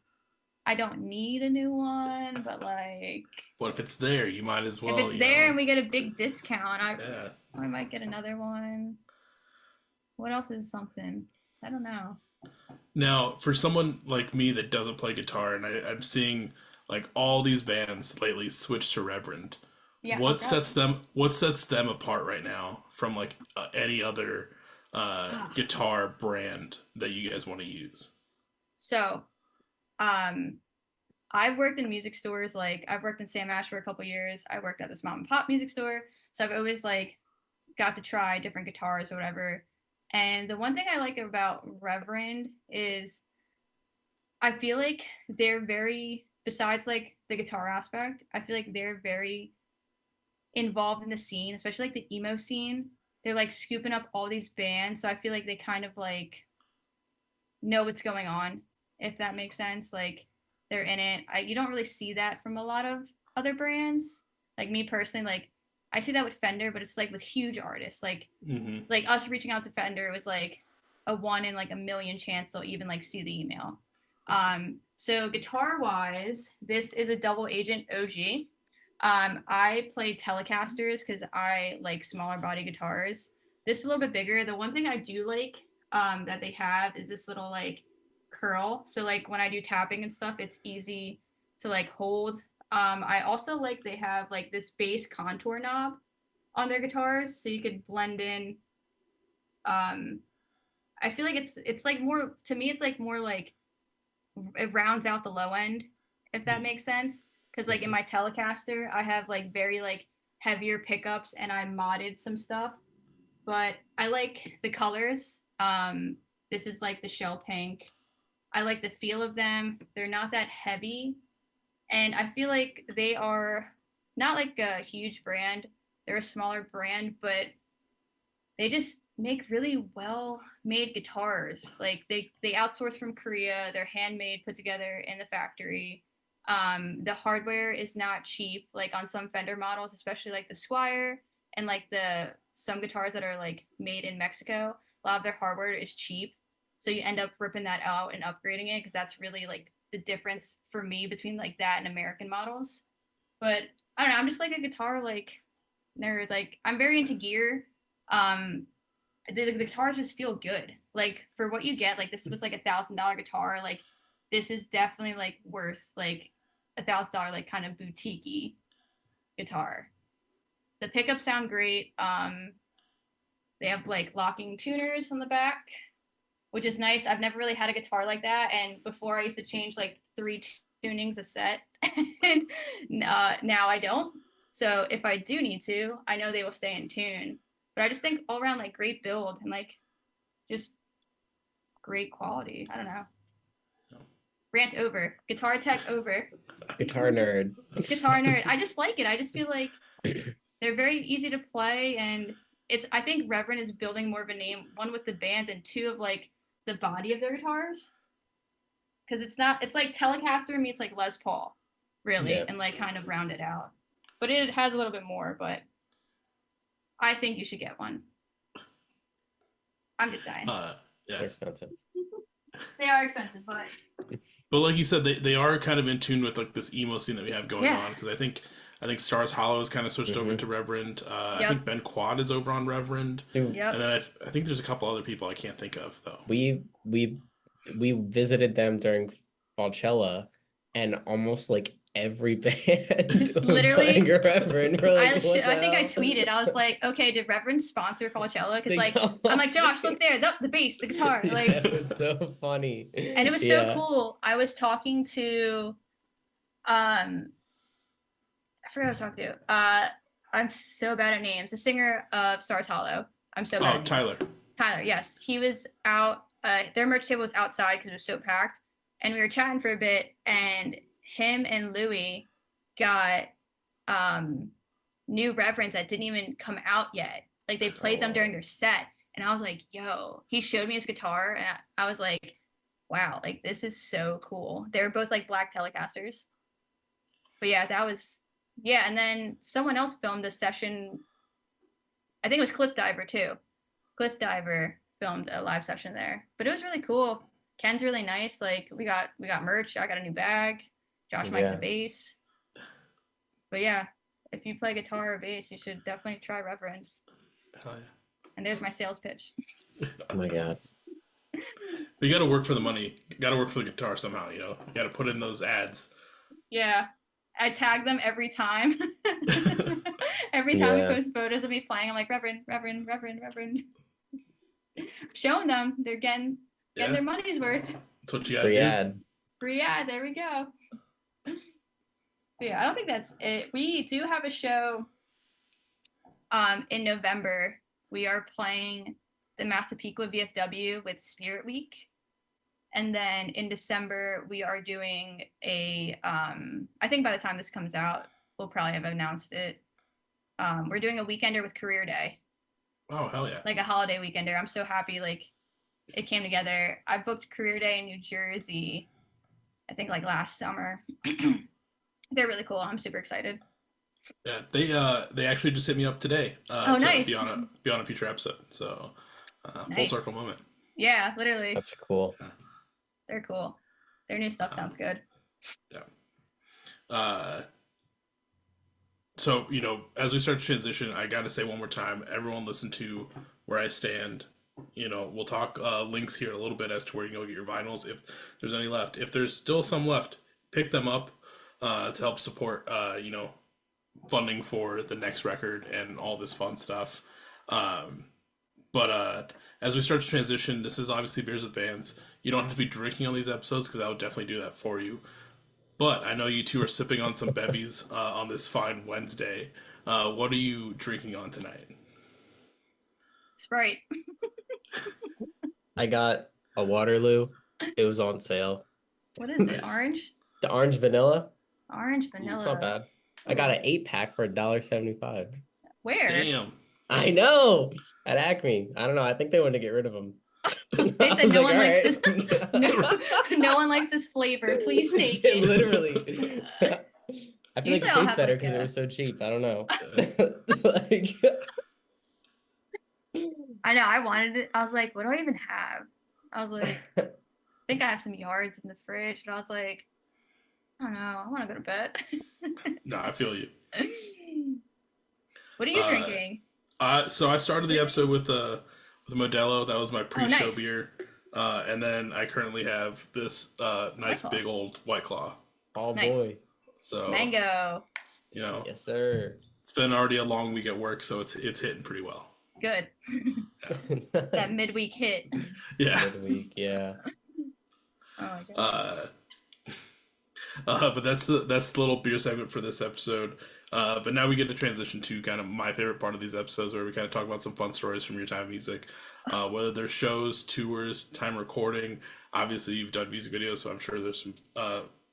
I don't need a new one, but like.
But if it's there, you might as well.
If it's there and we get a big discount,
yeah.
I might get another one. What else is something? I don't know.
Now, for someone like me that doesn't play guitar, and I'm seeing like all these bands lately switch to Reverend.
Yeah.
What sets them apart right now from like any other guitar brand that you guys want to use?
So, I've worked in music stores. Like I've worked in Sam Ash for a couple years. I worked at this mom and pop music store. So I've always like got to try different guitars or whatever. And the one thing I like about Reverend is I feel like they're very, besides like the guitar aspect, I feel like they're very involved in the scene, especially like the emo scene. They're like scooping up all these bands. So I feel like they kind of like know what's going on, if that makes sense. Like they're in it. You don't really see that from a lot of other brands. Like me personally, like I see that with Fender, but it's like with huge artists. Like like us reaching out to Fender, it was like a 1 in like a million chance they'll even like see the email. So guitar wise, this is a double agent OG. I play Telecasters because I like smaller body guitars. This is a little bit bigger. The one thing I do like that they have is this little like curl. So like when I do tapping and stuff, it's easy to like hold. I also like they have like this bass contour knob on their guitars, so you could blend in. I feel like it's like more to me. It's like more like it rounds out the low end, if that makes sense. Because like in my Telecaster, I have like very like heavier pickups, and I modded some stuff. But I like the colors. This is like the shell pink. I like the feel of them. They're not that heavy, and I feel like they are not like a huge brand. They're a smaller brand, but they just make really well made guitars. Like they outsource from Korea. They're handmade, put together in the factory. The hardware is not cheap. Like on some Fender models, especially like the Squire and like the some guitars that are like made in Mexico, a lot of their hardware is cheap. So you end up ripping that out and upgrading it because that's really like the difference for me between like that and American models. But I don't know. I'm just like a guitar like nerd. Like I'm very into gear. Um, the guitars just feel good. Like for what you get, like this was like $1,000 guitar. Like this is definitely like worth like $1,000 like kind of boutique guitar. The pickups sound great. They have like locking tuners on the back, which is nice. I've never really had a guitar like that, and before I used to change like three tunings a set, and now I don't. So if I do need to, I know they will stay in tune. But I just think all around like great build and like just great quality. I don't know. Rant over. Guitar tech over.
Guitar nerd.
Guitar nerd. I just like it. I just feel like they're very easy to play, and it's I think Reverend is building more of a name, one with the bands and two of like the body of their guitars. Because it's like Telecaster meets like Les Paul, really,
Yeah.
and like kind of round it out. But it has a little bit more, but I think you should get one. I'm just saying.
Yeah.
They're expensive.
They are expensive, but
Like you said, they are kind of in tune with like this emo scene that we have going
Yeah.
on. Because I think Stars Hollow has kind of switched over to Reverend. I think Ben Quad is over on Reverend.
Dude,
yep.
And then I think there's a couple other people I can't think of though.
we visited them during Falchella, and almost like every band was
Literally,
playing a Reverend. We're like, what
I
the
think I
hell?
tweeted. I was like, okay, did Reverend sponsor Coachella? Because
They
like,
come
I'm
on.
like, Josh, look there, the bass, the guitar, like,
Yeah, it was so funny.
and it was so cool. I was talking to, I forgot who I was talking to. I'm so bad at names. The singer of Stars Hollow. I'm so bad at names.
Tyler.
Tyler, yes. He was out, their merch table was outside because it was so packed. And we were chatting for a bit, and him and Louie got new Reverends that didn't even come out yet. Like they played them during their set. And I was like, yo, he showed me his guitar, and I was like, wow, like this is so cool. They were both like black Telecasters. But yeah, that was, yeah. And then someone else filmed a session. I think it was Cliff Diver too. Cliff Diver filmed a live session there, but it was really cool. Ken's really nice. Like we got merch. I got a new bag. Josh might get a bass. But yeah, if you play guitar or bass, you should definitely try Reverend.
Hell yeah.
And there's my sales pitch.
Oh my god.
But you got to work for the money. You got to work for the guitar somehow. You know, you got to put in those ads.
Yeah, I tag them every time. Every time we post photos of me playing, I'm like Reverend. Showing them they're getting their money's worth.
That's what you got to do.
Free ad. There we go. But yeah, I don't think that's it. We do have a show in November. We are playing the Massapequa VFW with Spirit Week. And then in December, we are doing a, I think by the time this comes out, we'll probably have announced it. We're doing a weekender with Career Day.
Oh, hell yeah.
Like a holiday weekender. I'm so happy, like, it came together. I booked Career Day in New Jersey, I think, like, last summer. They're really cool. I'm super excited.
Yeah, they actually just hit me up today
to nice.
be on a future episode. So,
nice.
Full circle moment.
Yeah, literally.
That's cool.
Yeah.
They're cool. Their new stuff sounds good.
Yeah. So, you know, as we start to transition, I got to say one more time, everyone listen to Where I Stand. we'll talk links here in a little bit as to where you can go get your vinyls if there's any left. If there's still some left, pick them up to help support, funding for the next record and all this fun stuff. But as we start to transition, this is obviously Beers with Bands. You don't have to be drinking on these episodes because I would definitely do that for you. But I know you two are sipping on some bevies on this fine Wednesday. What are you drinking on tonight?
Sprite.
I got a Waterloo. It was on sale.
What is it? Orange?
The orange vanilla.
Orange vanilla.
It's not bad. I got an 8-pack for $1.75.
Where?
Damn.
I know. At Acme. I don't know. I think they wanted to get rid of them.
They said no one likes this. No one likes this flavor. Please take it.
Literally. I feel like it tastes better because they were so cheap. I don't know. Like,
I know. I wanted it. I was like, what do I even have? I was like, I think I have some yards in the fridge. But I was like, I don't know. I want to go to bed.
No, I feel you.
What are you drinking?
So I started the episode with a Modelo. That was my pre-show
nice.
beer. And then I currently have this nice big old White Claw.
oh
Nice.
boy.
So
Mango.
Yes, sir.
It's been already a long week at work, so it's hitting pretty well.
Good. That midweek hit.
Yeah.
Midweek, yeah.
Oh my god.
But that's the little beer segment for this episode. But now we get to transition to kind of my favorite part of these episodes, where we kind of talk about some fun stories from your time in music, whether they're shows, tours, time recording. Obviously, you've done music videos, so I'm sure there's some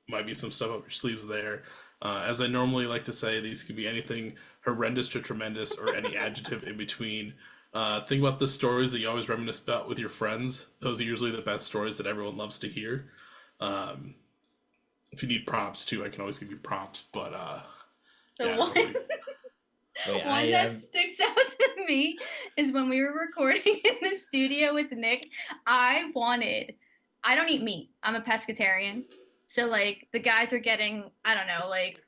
might be some stuff up your sleeves there. As I normally like to say, these could be anything horrendous to tremendous, or any adjective in between. Think about the stories that you always reminisce about with your friends. Those are usually the best stories that everyone loves to hear. If you need prompts too, I can always give you prompts. But
One that sticks out to me is when we were recording in the studio with Nick. I don't eat meat. I'm a pescatarian. So like the guys are getting, I don't know, like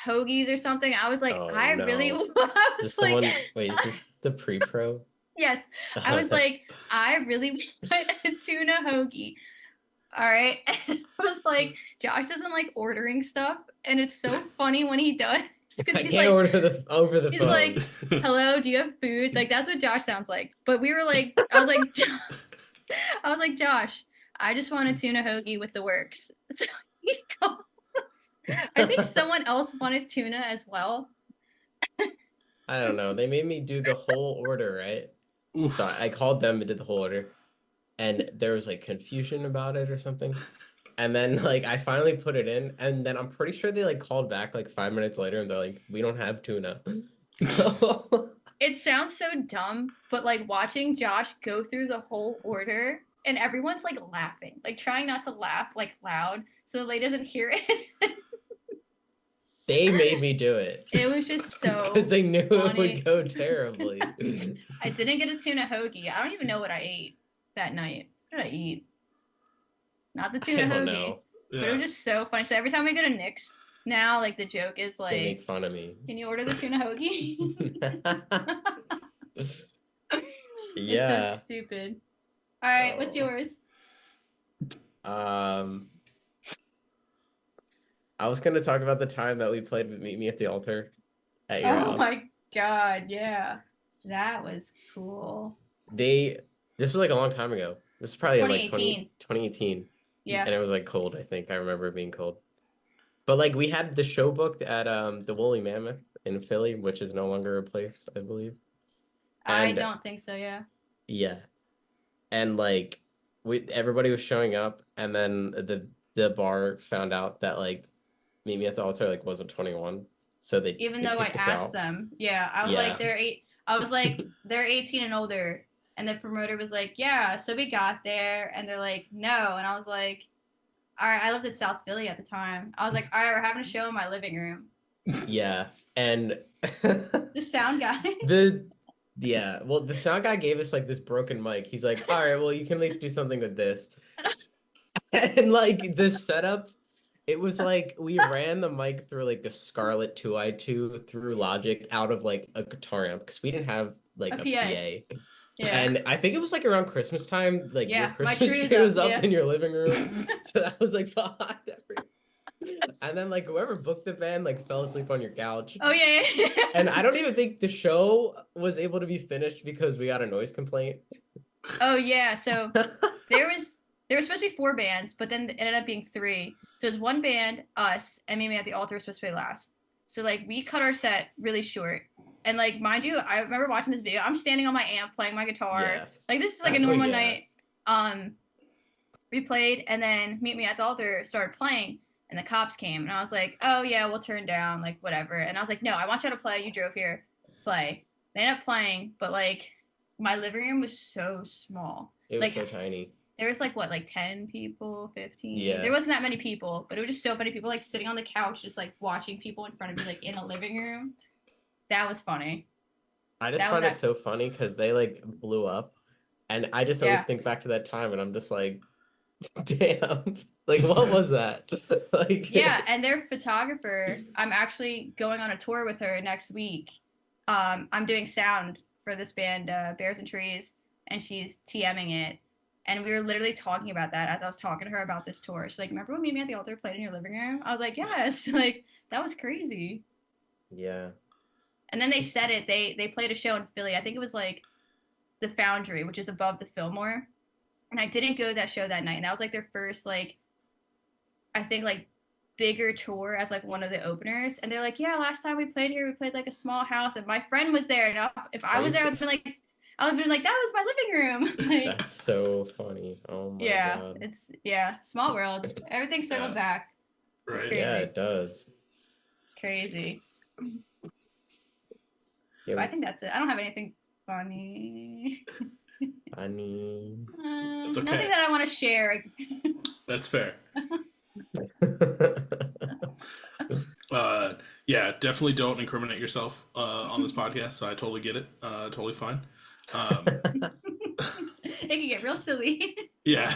hoagies or something. I was like, really was like,
wait, is this the pre-pro?
Yes. I was like, I really want a tuna hoagie. All right. And I was like, Josh doesn't like ordering stuff. And it's so funny when he does.
I can't order over the
he's
phone.
Like, hello, do you have food? Like, that's what Josh sounds like. But we were like, I was like, Josh, I just want a tuna hoagie with the works. So he goes, I think someone else wanted tuna as well.
I don't know. They made me do the whole order, right?
Oof.
So I called them and did the whole order. And there was like confusion about it or something. And then like I finally put it in, and then I'm pretty sure they like called back like 5 minutes later and they're like, we don't have tuna. So
it sounds so dumb, but like watching Josh go through the whole order and everyone's like laughing, like trying not to laugh like loud so Lay doesn't hear it.
They made me do it.
It was just so
because they knew
funny.
It would go terribly.
I didn't get a tuna hoagie. I don't even know what I ate that night. What did I eat? Not the tuna hoagie.
Know.
But it was just so funny. So every time we go to Nick's now, like the joke is like,
they make fun of me.
Can you order the tuna hoagie?
Yeah.
It's so stupid. All right, what's yours?
I was gonna talk about the time that we played with Meet Me at the Altar at your house.
Oh my god, yeah. That was cool.
This was like a long time ago. This is probably in like 2018.
Yeah.
And it was like cold, I think. I remember it being cold. But like we had the show booked at the Woolly Mammoth in Philly, which is no longer a place, I believe.
I don't think so, yeah.
Yeah. And like everybody was showing up, and then the bar found out that like Meet Me at the Altar like wasn't 21. So they
Even though I asked them. Yeah. I was like, they're 18 and older. And the promoter was like, yeah. So we got there, and they're like, no. And I was like, all right, I lived in South Philly at the time. I was like, all right, we're having a show in my living room.
Yeah. And
the sound guy.
Well, the sound guy gave us like this broken mic. He's like, all right, well, you can at least do something with this. And like the setup, it was like we ran the mic through like a Scarlett 2i2 through Logic out of like a guitar amp because we didn't have like a PA.
Yeah.
And I think it was like around Christmas time, like your
Yeah, my
Christmas
tree
tree
was
was
up,
up
yeah.
in your living room. So that was like behind and then like whoever booked the band like fell asleep on your couch.
Oh yeah, yeah.
And I don't even think the show was able to be finished because we got a noise complaint.
Oh yeah. So there was supposed to be 4 bands, but then it ended up being 3. So it was one band, us, and Mimi at the altar was supposed to play last. So like we cut our set really short. And like mind you, I remember watching this video. I'm standing on my amp playing my guitar.
Yeah.
Like this is like a
Oh,
normal
yeah.
night. We played and then Meet Me at the Altar started playing and the cops came and I was like, oh yeah, we'll turn down, like whatever. And I was like, no, I want you to play. You drove here, play. They ended up playing, but like my living room was so small.
It was
Like
so tiny.
there was like what, like 10 people, 15.
Yeah.
There wasn't that many people, but it was just so funny. People like sitting on the couch, just like watching people in front of me, like in a living room. That was funny.
I just
That
find
was
it so funny because they like blew up. And I just
Yeah.
always think back to that time and I'm just like, damn. Like what was that? Like
Yeah, and their photographer, I'm actually going on a tour with her next week. I'm doing sound for this band, Bears and Trees, and she's TMing it. And we were literally talking about that as I was talking to her about this tour. She's like, remember when Meet Me at the Altar played in your living room? I was like, yes. Like, that was crazy.
Yeah.
And then they said it. They played a show in Philly. I think it was like the Foundry, which is above the Fillmore. And I didn't go to that show that night. And that was like their first, like, I think, like, bigger tour as like one of the openers. And they're like, yeah, last time we played here, we played like a small house. And my friend was there. And if I was there, I would have been like, that was my living room. Like,
That's so funny. Oh my God.
It's small world. Everything circled back.
Right.
Crazy.
Yeah, it does.
Crazy.
Yeah,
But I think that's it. I don't have anything funny.
funny.
It's okay.
Nothing that I want to share.
That's fair. Yeah, definitely don't incriminate yourself on this podcast. So I totally get it. Totally fine.
It can get real silly.
Yeah.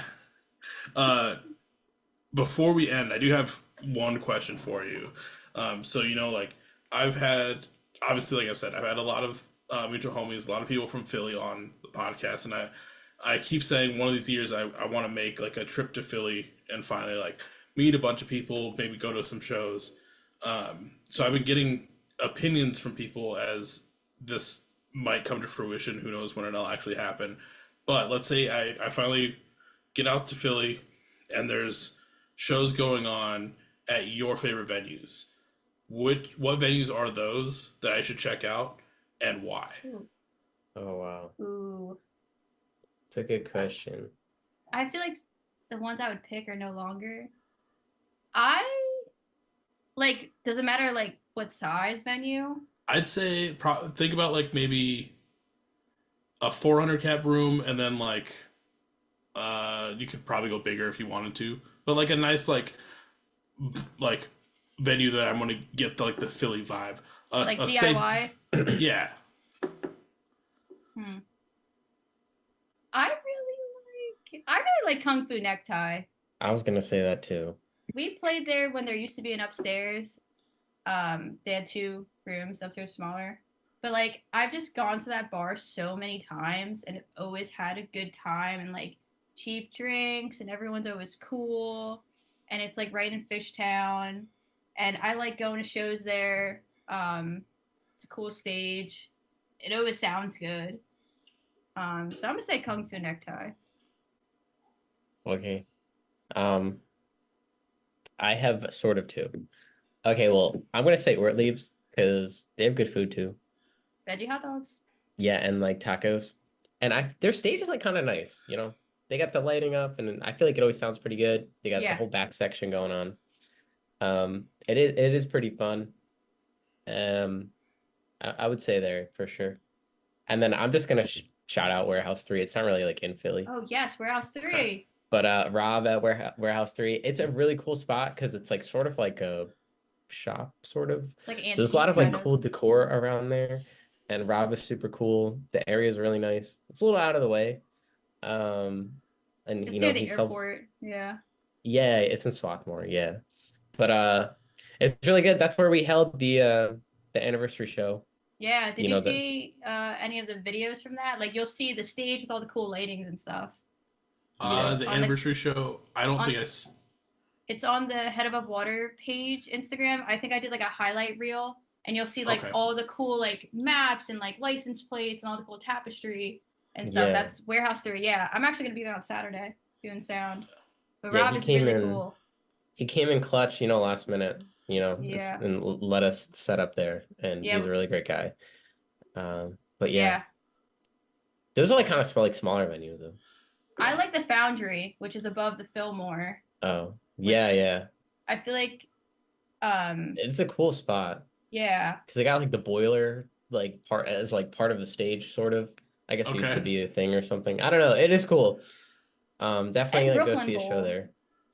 Before we end, I do have one question for you. So like I've had, obviously, like I've said, I've had a lot of mutual homies, a lot of people from Philly on the podcast, and I keep saying one of these years I want to make like a trip to Philly and finally like meet a bunch of people, maybe go to some shows. So I've been getting opinions from people as this might come to fruition. Who knows when it'll actually happen. But let's say I finally get out to Philly and there's shows going on at your favorite venues. What venues are those that I should check out and why?
Oh wow.
Ooh.
It's a good question.
I feel like the ones I would pick are no longer. Does it matter like what size venue?
I'd say think about like maybe a 400 cap room, and then like you could probably go bigger if you wanted to, but like a nice like venue that I'm gonna get like the Philly vibe,
Like
a
DIY.
safe, yeah.
I really like Kung Fu Necktie.
I was gonna say that too.
We played there when there used to be an upstairs. They had 2 rooms, upstairs smaller. But like I've just gone to that bar so many times and always had a good time and like cheap drinks and everyone's always cool. And it's like right in Fishtown. And I like going to shows there. It's a cool stage. It always sounds good. So I'm gonna say Kung Fu Necktie.
Okay. I have sort of 2. Okay, well, I'm gonna say Ortlieb's because they have good food too.
Veggie hot dogs.
Yeah, and like tacos. And their stage is like kind of nice, you know. They got the lighting up, and I feel like it always sounds pretty good. They got the whole back section going on. It is pretty fun. I would say there for sure. And then I'm just gonna shout out Warehouse 3. It's not really like in Philly.
Oh yes, Warehouse 3.
But Rob at Warehouse 3, it's a really cool spot because it's like sort of like a shop, sort of.
Like
so there's a lot of like cool decor around there, and Rob is super cool. The area is really nice. It's a little out of the way, and
it's
near
the airport. Yeah.
Yeah, it's in Swarthmore. Yeah, but it's really good. That's where we held the anniversary show.
Yeah. Did
You
you
know,
see any of the videos from that? Like, you'll see the stage with all the cool lightings and stuff.
Yeah.
The
On the
anniversary show. I don't
on
think
it's on the Head Above Water page Instagram. I think I did like a highlight reel, and you'll see like
Okay.
all the cool like maps and like license plates and all the cool tapestry and stuff.
Yeah.
That's Warehouse 3. Yeah, I'm actually gonna be there on Saturday doing sound. But
Yeah,
Rob
he
is
came
really
in.
cool.
He came in clutch, you know, last minute, you know,
Yeah.
and let us set up there, and he's
Yeah.
a really great guy. But yeah,
Yeah.
those are like kind of like smaller venues though.
I like the Foundry, which is above the Fillmore.
Oh, yeah,
Which-
yeah.
I feel like
It's a cool spot
yeah.
because they got like the boiler like part as like part of the stage, sort of. I guess it used to
Okay.
be a thing or something. I don't know. It is cool. Definitely
And
gonna go
Brooklyn
see a show
Bowl.
there.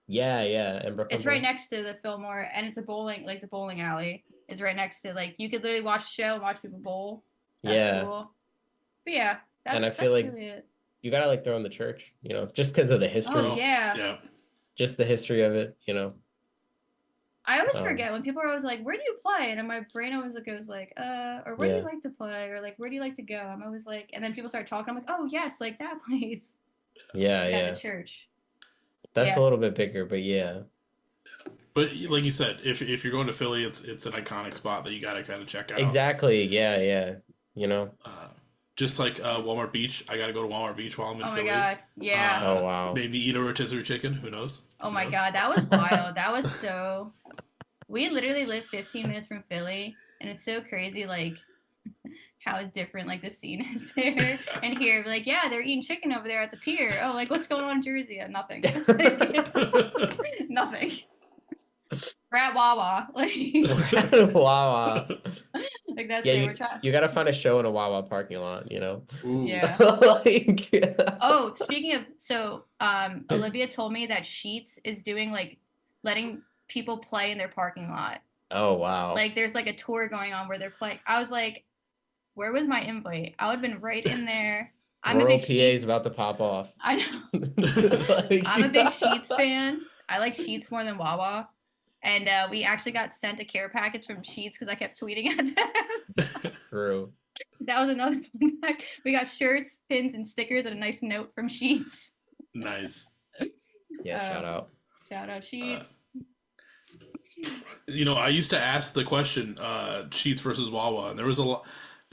Yeah, yeah, and Brooklyn
It's right
Bowl.
next to the Fillmore, and it's a bowling, like the bowling alley is right next to. Like, you could literally watch the show and watch people bowl. That's
Yeah,
cool. But yeah,
and I
that's
feel like
really it.
you gotta like throw in the church, you know, just because of the history,
Oh yeah.
Yeah.
just the history of it, you know.
I always
Um,
forget when people are always like, "Where do you play?" And in my brain always goes like, or where do
Yeah.
you like to play, or like, where do you like to go? I'm always like, and then people start talking. I'm like, oh yes, like that place.
Yeah,
Yeah,
yeah.
the church.
That's
Yeah.
a little bit bigger, but yeah.
But like you said, if you're going to Philly, it's an iconic spot that you gotta kind of check out.
Exactly. Yeah, yeah. You know.
Just like Walmart Beach, I gotta go to Walmart Beach while I'm in
Oh my
Philly.
god. Yeah.
Oh wow.
Maybe eat a rotisserie chicken. Who knows?
Oh
Who
my
knows?
god, that was wild. That was so. We literally live 15 minutes from Philly, and it's so crazy, like how different like the scene is there. And here, like, yeah, they're eating chicken over there at the pier. Oh, like what's going on in Jersey? Nothing. Nothing. We're at Wawa. Like,
Wawa.
like that's
Yeah,
it.
you,
We're trying.
you gotta find a show in a Wawa parking lot, you know.
Ooh.
Yeah.
Like,
Oh, speaking of, so Olivia told me that Sheets is doing like letting people play in their parking lot.
oh wow.
Like there's like a tour going on where they're playing. I was like, where was my invite? I would have been right in there. I'm
Rural
a big
PA
Sheets.
is about to pop off.
I know.
Like,
I'm a big Sheets fan. I like Sheets more than Wawa. And we actually got sent a care package from Sheets because I kept tweeting at them.
True.
That was another fun fact. We got shirts, pins, and stickers, and a nice note from Sheets.
Nice.
Yeah, shout out.
Shout out Sheets.
You know, I used to ask the question, Sheets versus Wawa, and there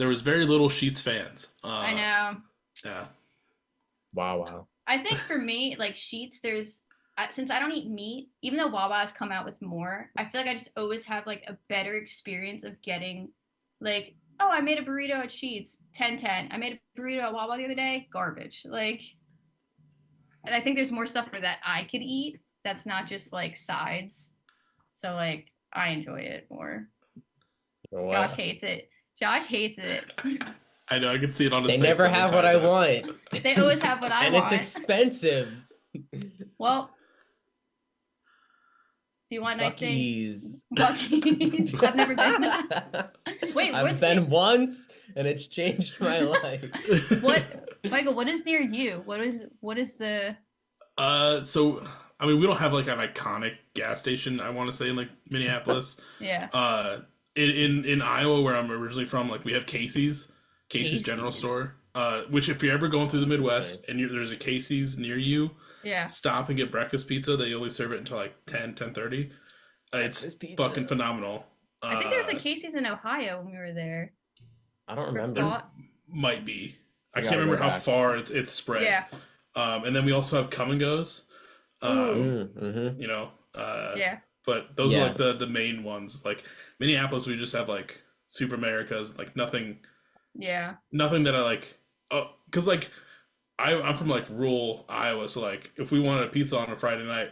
was very little Sheets fans.
I know.
Yeah.
Wow.
I think for me, like Sheets, since I don't eat meat, even though Wawa has come out with more, I feel like I just always have like a better experience of getting like, oh, I made a burrito at Sheets, 10-10. I made a burrito at Wawa the other day, garbage. Like, and I think there's more stuff for that I could eat that's not just like sides. So like, I enjoy it more.
Wow.
Josh hates it. Josh hates it.
I know, I can see it on his
They
face.
never
the whole
have what
time,
I
but-
want.
They always have what I
and
want.
it's expensive.
Well, do you want nice things?
Buc-ee's.
Buc-ee's. I've never been there. Wait,
I've
what's
been
it?
once, and it's changed my life.
What, Michael? What is near you? What is the?
So I mean, we don't have like an iconic gas station, I want to say, in like Minneapolis.
Yeah.
In Iowa, where I'm originally from, like we have Casey's General
Casey's.
Store. Which if you're ever going through the Midwest and there's a Casey's near you,
Yeah.
stop and get breakfast pizza. They only serve it until like 10:30. It's
Breakfast pizza.
fucking phenomenal.
I think there was a Casey's in Ohio when we were there.
I don't
For
remember.
thought-
Might be. I
I
can't
gotta
remember
go
how
back.
far it's spread.
Yeah.
And then we also have Come and Goes.
Mm-hmm.
You know.
Yeah.
But those
Yeah.
are like the main ones. Like Minneapolis, we just have like Super Americas, like nothing
Yeah.
that I like. Oh, because like I'm from like rural Iowa, so like if we wanted a pizza on a Friday night,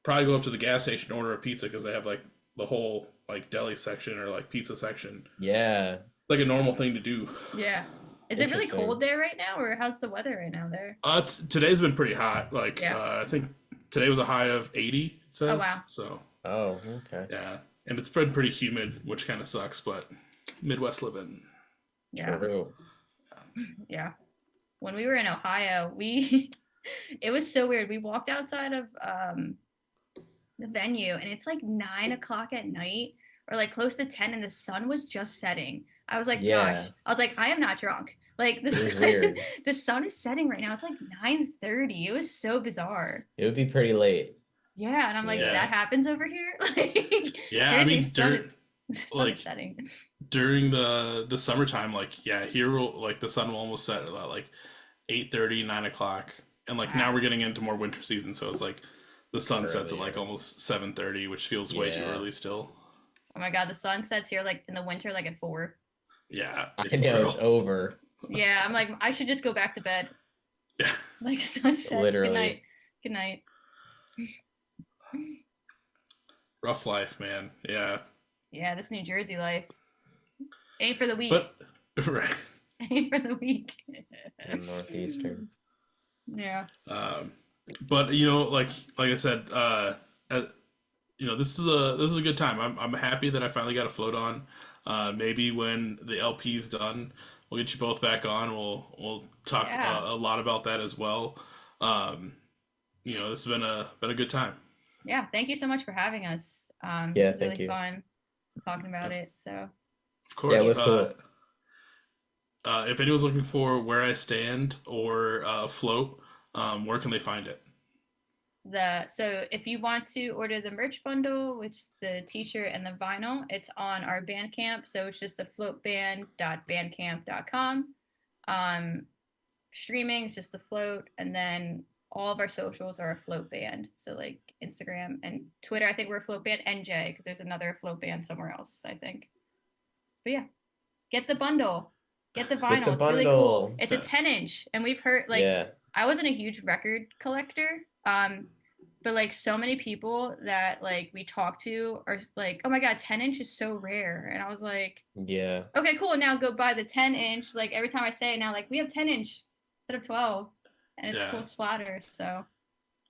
probably go up to the gas station and order a pizza because they have like the whole like deli section or like pizza section,
Yeah.
like a normal thing to do.
Yeah. Is it really
Interesting.
cold there right now, or how's the weather right now there?
Today's been pretty hot. Like
Yeah.
I think today was a high of 80. It says.
Oh, wow.
So
Oh, okay.
yeah, and it's been pretty humid, which kind of sucks, but Midwest living.
Yeah.
True.
Yeah. When we were in Ohio, it was so weird. We walked outside of the venue, and it's like 9 o'clock at night, or like close to 10, and the sun was just setting. I was like,
Yeah.
Josh, I was like, I am not drunk. Like
It was weird.
the sun is setting right now. It's like 9:30. It was so bizarre.
It would be pretty late.
Yeah, and I'm like,
Yeah.
that happens over here. Like,
Yeah, I mean,
the sun
like
is setting.
during the summertime, like yeah, here like the sun will almost set at like 8:30, 9 o'clock, and like now
Wow.
we're getting into more winter season, so it's like the sun sets at like
Earlier.
almost 7:30, which feels way too
Yeah.
early still.
Oh my god, the sun sets here like in the winter, like at 4.
Yeah,
I
it's
know
brutal.
it's over.
Yeah, I'm like, I should just go back to bed.
Yeah,
Like sunset.
Literally.
Good night. Good night.
rough life, man. Yeah,
Yeah, this New Jersey life ain't for the weak.
but right.
Ain't for the weak.
And Northeastern.
Yeah.
But you know, like I said, you know, this is a good time. I'm happy that I finally got a float on. Maybe when the LP's done, we'll get you both back on. We'll talk
Yeah.
a lot about that as well. You know, this has been a good time.
Yeah. Thank you so much for having us.
Yeah,
This is
thank
really
you.
fun talking about it. So
Of course.
Yeah, it was cool.
If anyone's looking for Where I Stand or Float, where can they find it?
so if you want to order the merch bundle, which is the t-shirt and the vinyl, it's on our Bandcamp. So it's just afloatband.bandcamp.com. Streaming is just the float, and then all of our socials are Afloat Band. So like Instagram and Twitter, I think we're Afloat Band NJ, because there's another Afloat Band somewhere else, I think. But yeah, get the bundle, get the vinyl.
the
It's really cool.
bundle.
It's a 10-inch, and we've heard like
Yeah.
I wasn't a huge record collector, but like so many people that like we talked to are like, oh my god, 10-inch is so rare, and I was like,
Yeah.
okay, cool. Now go buy the 10-inch. Like every time I say it now, like we have 10-inch instead of 12, and it's
Yeah.
cool splatter. So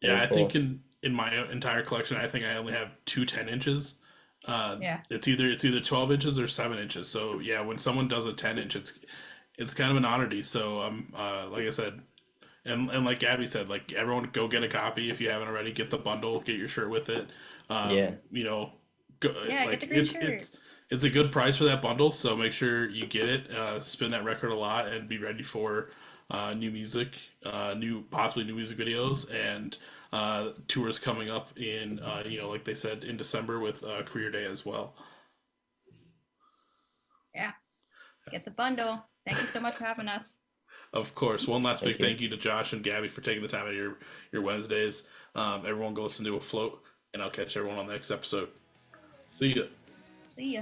Yeah,
Very
I think
cool.
in my entire collection, I think I only have 2 10-inches.
yeah,
It's either 12 inches or 7 inches. So yeah, when someone does a 10-inch, it's kind of an oddity. So like I said, and like Gabby said, like everyone go get a copy if you haven't already. Get the bundle, get your shirt with it.
Yeah.
You know, go,
Yeah,
like
get the green
it's
shirt.
it's a good price for that bundle. So make sure you get it. Spin that record a lot and be ready for new music, possibly new music videos, and tours coming up in you know, like they said, in December with Career Day as well.
yeah, get the bundle. Thank you so much for having us.
Of course. One last
Thank
big
you.
thank you to Josh and Gabby for taking the time out of your Wednesdays. Everyone go listen to Afloat, and I'll catch everyone on the next episode. See ya.
See ya.